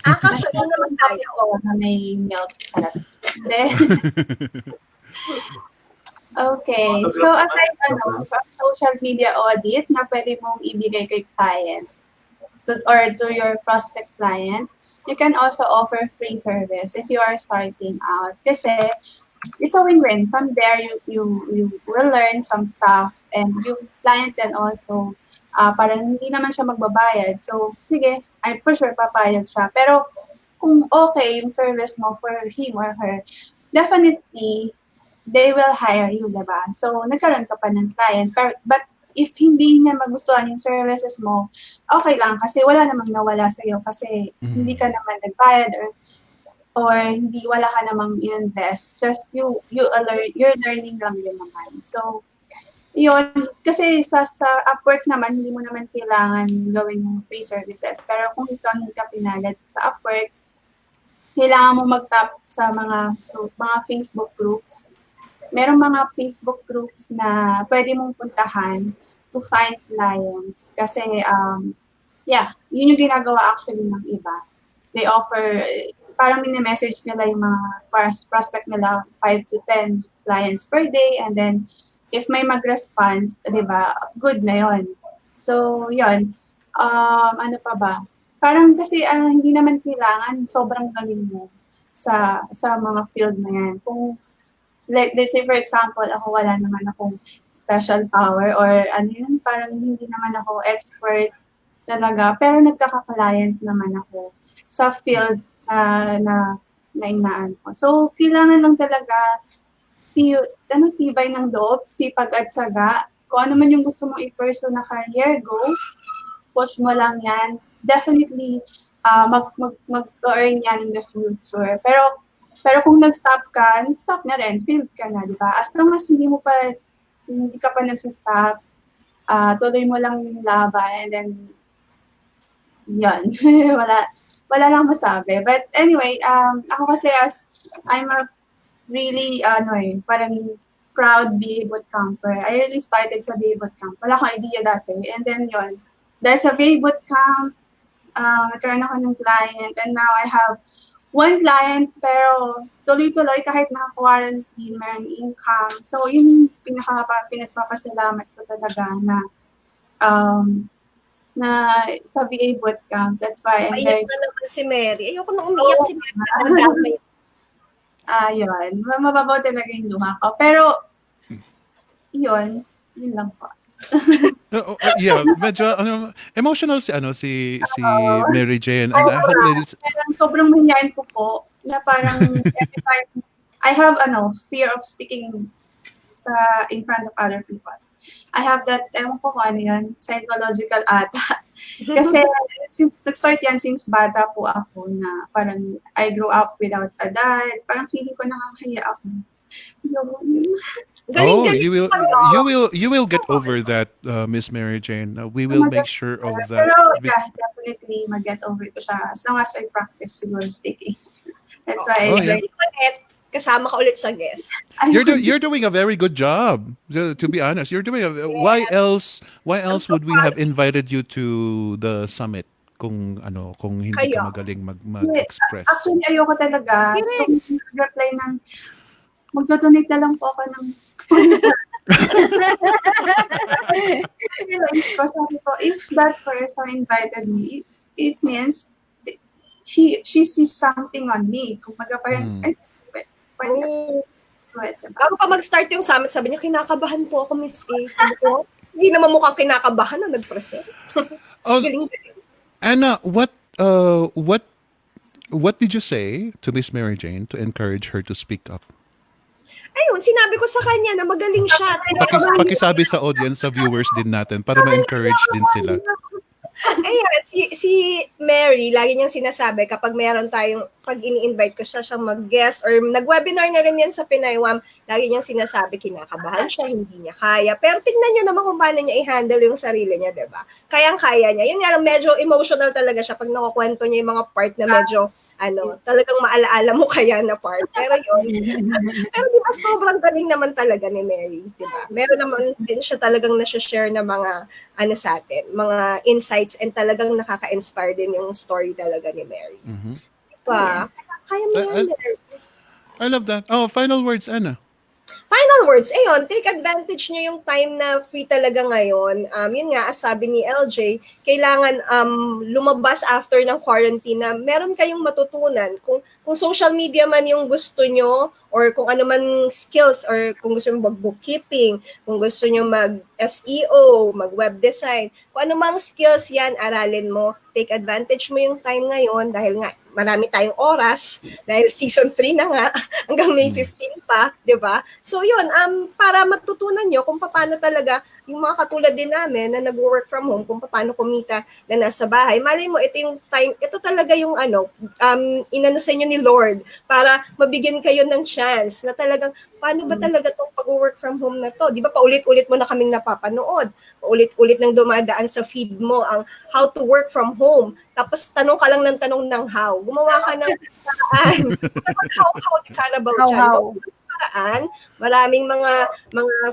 Akasha Ano naman tayo ko na may milk sarap. Then, okay. So, aside from social media audit na pwede mong ibigay kay client or to your prospect client, you can also offer free service if you are starting out. Kasi, it's a win-win. From there, you will learn some stuff and yung client then also, parang hindi naman siya magbabayad. So, sige, I'm for sure papayag siya. Pero, kung okay yung service mo for him or her, definitely, they will hire you, diba? So, nagkaroon ka pa ng client. But, if hindi niya magustuhan yung services mo, okay lang kasi wala namang nawala sa'yo kasi hindi ka naman nagbayad or hindi wala ka namang invest, just you're learning lang din naman. So, yun, kasi sa Upwork naman, hindi mo naman kailangan gawin yung free services. Pero kung ikaw hindi ka pinalad sa Upwork, kailangan mo mag-tap sa mga Facebook groups. Merong mga Facebook groups na pwede mong puntahan to find clients. Kasi, yun yung ginagawa actually ng iba. They offer, parang mini-message nila yung mga prospect nila, 5 to 10 clients per day. And then, if may mag-response, di ba, good na yon. So, yun. Ano pa ba? Parang kasi hindi naman kailangan sobrang galing mo sa mga field na yan. Kung, let's say for example, ako wala naman akong special power or ano yun, parang hindi naman ako expert talaga, pero nagkaka-client naman ako sa field na inaan ko. So, kailangan lang talaga tibay ng loob, sipag at saga. Kung ano man yung gusto mong i-pursue na career, go. Push mo lang yan. Definitely, mag-earn yan in the future. Pero kung nag-stop na rin, failed ka na, di ba? As long as hindi ka pa nagsistop, tuloy mo lang yung laban, and then, yan. wala lang masabi. But anyway, ako kasi I'm a really, parang proud BA bootcamper. I really started sa BA bootcamp. Wala akong idea dati. And then yun, dahil sa BA bootcamp, nagkaroon ako ng client, and now I have one client, pero tuloy-tuloy kahit naka-quarantine, may income. So, yun yung pinagpapasalamat ko talaga na sa BA bootcamp. That's why I'm Maiyak na naman si Mary. Ayoko na umiyak si Mary. Yun. Mababaw talaga yung luha ko. Pero, yun lang po. Yeah, medyo emotional si Mary Jane, and I hope ladies. Sobrang mahihain ko po na parang every time I have fear of speaking in front of other people. I have that, ewan ko kung ano yun, psychological ata. Kasi nag-start yan since bata po ako na parang I grew up without a dad. Parang feeling ko nakakahiya ako. You will get over that, Miss Mary Jane. We will make sure of that. Pero yeah, definitely mag-get over ko siya as long as I practice siguro speaking. That's why kasama ka ulit sa guest. You're doing a very good job. To be honest, you're doing. Why else would we have invited you to the summit? Kung hindi ka magaling mag-express. Actually, ayoko talaga. So, reply magdo-donate na lang po ako ng sabi ko, if that person invited me, it means she sees something on me. Kung parang, Bago pa mag-start yung summit, sabi niya, kinakabahan po ako, Miss A. Sabi ko, hindi naman mukhang kinakabahan na nag-present. Galing. Anna, what did you say to Miss Mary Jane to encourage her to speak up? Ayun, sinabi ko sa kanya na magaling siya. Pakisabi sa audience, sa viewers din natin, para ma-encourage din sila. Ayan, si Mary, lagi niyang sinasabi kapag pag ini-invite ko siya siyang mag-guest or nag-webinar na rin yan sa Pinaywam, lagi niyang sinasabi, kinakabahan siya, hindi niya kaya. Pero tingnan niyo naman kung paano niya i-handle yung sarili niya, diba? Kayang-kaya niya. Yun nga lang, medyo emotional talaga siya pag nakukwento niya yung mga part na medyo talagang maalaala mo kaya na part. Pero yun, pero di ba sobrang galing naman talaga ni Mary, di ba? Meron naman din siya talagang nasa-share na mga sa atin, mga insights, and talagang nakaka-inspire din yung story talaga ni Mary. Mm-hmm. Diba? Kaya mo yan, Mary. I love that. Oh, final words, Anna. Final words, ayun, take advantage nyo yung time na free talaga ngayon. Yun nga, as sabi ni LJ, kailangan lumabas after ng quarantine na meron kayong matutunan. Kung social media man yung gusto nyo, or kung ano man skills, or kung gusto nyo mag-bookkeeping, kung gusto nyo mag-SEO, mag-web design, kung ano mang skills yan, aralin mo. Take advantage mo yung time ngayon dahil nga marami tayong oras dahil season 3 na nga hanggang May 15 pa, 'di ba? So 'yun, para matutunan niyo kung paano talaga yung mga katulad din namin na nag-work from home, kung paano kumita na nasa bahay, malay mo, ito yung time, ito talaga yung inano sa inyo ni Lord para mabigyan kayo ng chance na talagang, paano ba talaga itong pag-work from home na to? Di ba paulit-ulit mo na kaming napapanood, paulit-ulit nang dumadaan sa feed mo ang how to work from home. Tapos tanong ka lang ng tanong ng how. Gumawa ka ng paraan. How di ka na ba How. paraan. Maraming mga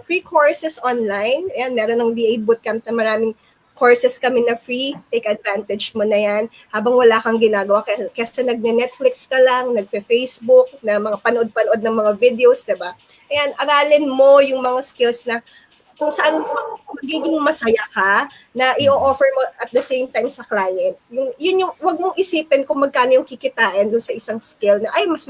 free courses online. Ayan, meron ng VA Bootcamp na maraming courses kami na free. Take advantage mo na yan habang wala kang ginagawa. Kasi nagne-Netflix ka lang, nagpe-Facebook, na mga panood-panood ng mga videos, diba? Ayan, aralin mo yung mga skills na kung saan magiging masaya ka na i-offer mo at the same time sa client. Yun yung, wag mong isipin kung magkano yung kikitain dun sa isang skill na, ay, mas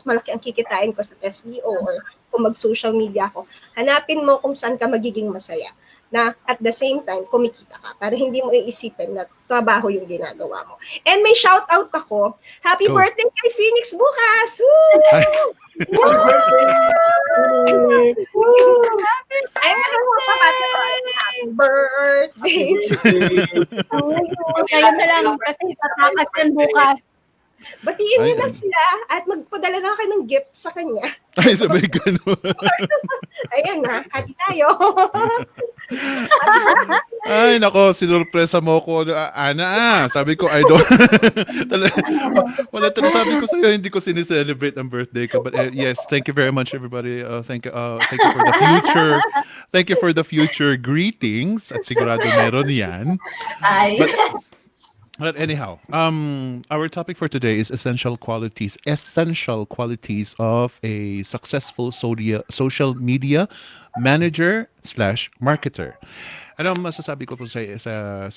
malaki ang kikitain ko sa SEO or kung mag-social media ako. Hanapin mo kung saan ka magiging masaya na at the same time, kumikita ka para hindi mo iisipin na trabaho yung ginagawa mo. And may shout out ako. Happy Go. birthday kay Phoenix bukas! Woo! Ay, meron mo pa happy birthday. Ngayon na lang kasi tatakas yan bukas. Batiin niyo Ay, na sila at magpadala na kayo ng gift sa kanya. Ay, sabay ganun. Ayan na, hati tayo. Ay, nako, sinurpresa mo ko, Ana. Sabi ko, I don't. Wala talaga sabi ko sa'yo, hindi ko sinicelebrate ang birthday ko. But yes, thank you very much, everybody. Thank you for the future. Thank you for the future greetings. At sigurado meron yan. Ay. But anyhow, our topic for today is essential qualities of a successful social media manager / marketer. Ano ang masasabi ko po sa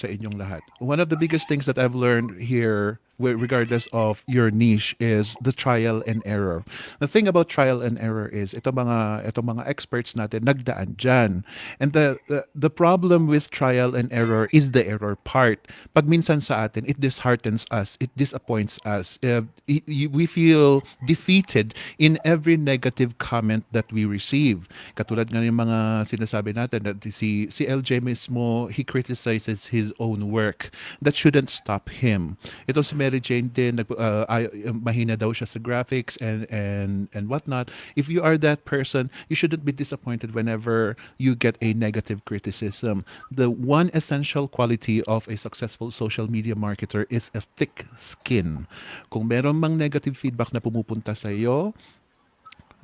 inyong lahat? One of the biggest things that I've learned here, regardless of your niche, is the trial and error. The thing about trial and error is ito mga experts natin nagdaan dyan. And the problem with trial and error is the error part. Pag minsan sa atin, it disheartens us, it disappoints us. We feel defeated in every negative comment that we receive. Katulad nga yung mga sinasabi natin that si LJ mismo, he criticizes his own work. That shouldn't stop him. Ito si Mary Jane din, mahina daw siya sa graphics and whatnot. If you are that person, you shouldn't be disappointed whenever you get a negative criticism. The one essential quality of a successful social media marketer is a thick skin. Kung meron mang negative feedback na pumupunta sa iyo,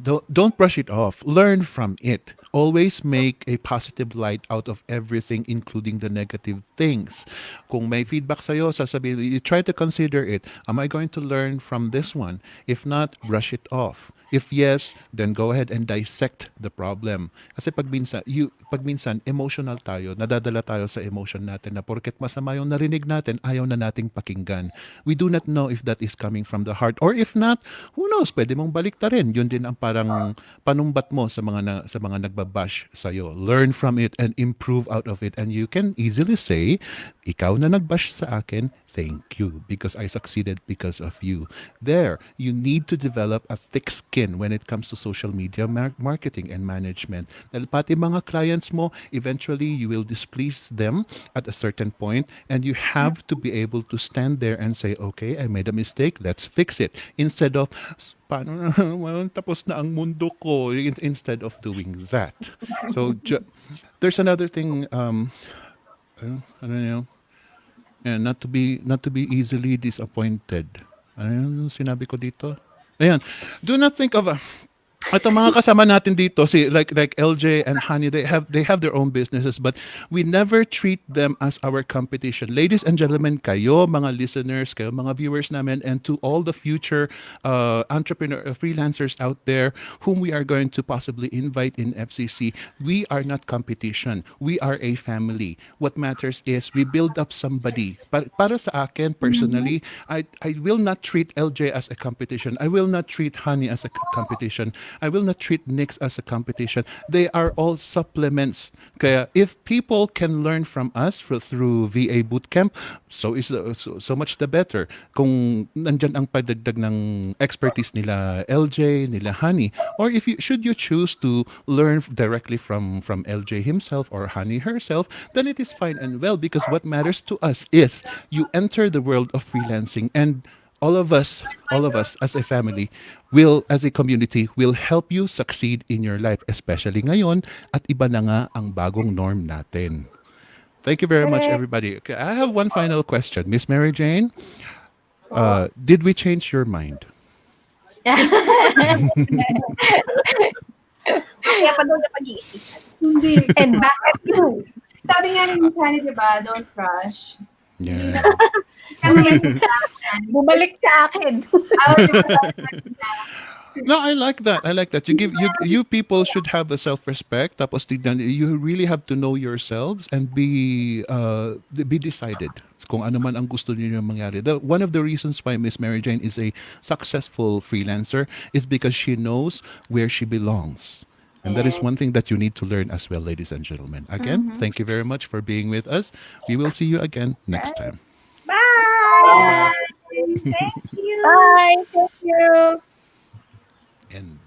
don't brush it off. Learn from it. Always make a positive light out of everything, including the negative things. Kung may feedback sa'yo, sasabihin, you try to consider it. Am I going to learn from this one? If not, brush it off. If yes, then go ahead and dissect the problem. Kasi pag minsan emotional tayo, nadadala tayo sa emotion natin na porket masama yung narinig natin, ayaw na nating pakinggan. We do not know if that is coming from the heart, or if not, who knows, pwede mong balik ta rin. Yun din ang parang panumbat mo sa mga nagbabash sa'yo. Learn from it and improve out of it. And you can easily say, ikaw na nagbash sa akin, thank you because I succeeded because of you. There, you need to develop a thick skin when it comes to social media marketing and management. Dahil pati mga clients mo, eventually you will displease them at a certain point, and you have to be able to stand there and say, okay, I made a mistake, let's fix it. Instead of, paano na, well, tapos na ang mundo ko, instead of doing that. So, there's another thing, I don't know. Yeah, not to be easily disappointed. Ano yung sinabi ko dito? Ayan. Do not think of ito mga kasama natin dito, like LJ and Honey, they have their own businesses, but we never treat them as our competition. Ladies and gentlemen, kayo mga listeners, kayo mga viewers namin, and to all the future freelancers out there whom we are going to possibly invite in FCC, we are not competition. We are a family. What matters is we build up somebody. Para sa akin personally, I will not treat LJ as a competition. I will not treat Honey as a competition. I will not treat Nix as a competition. They are all supplements. Kaya if people can learn from us through VA bootcamp, so much the better. Kung nandyan ang pagdagdag ng expertise nila LJ, nila Honey, or if you should you choose to learn directly from LJ himself or Honey herself, then it is fine and well, because what matters to us is you enter the world of freelancing, and all of us as a family will, as a community, will help you succeed in your life, especially ngayon at iba na nga ang bagong norm natin. Thank you very much, Correct. everybody. Okay, I have one final question. Miss Mary Jane, did we change your mind? Kaya pa daw na pag-iisipan. Hindi. And back at you. Sabi nga ni Sunny, di ba, don't rush. Yeah. Bumalik sa akin. No, I like that. I like that. You people should have a self-respect. Tapos tignan, you really have to know yourselves and be decided kung ano man ang gusto niyo mangyari. One of the reasons why Miss Mary Jane is a successful freelancer is because she knows where she belongs. And that is one thing that you need to learn as well, ladies and gentlemen. Again, thank you very much for being with us. We will see you again next time. Bye! Thank you! Bye. Thank you. And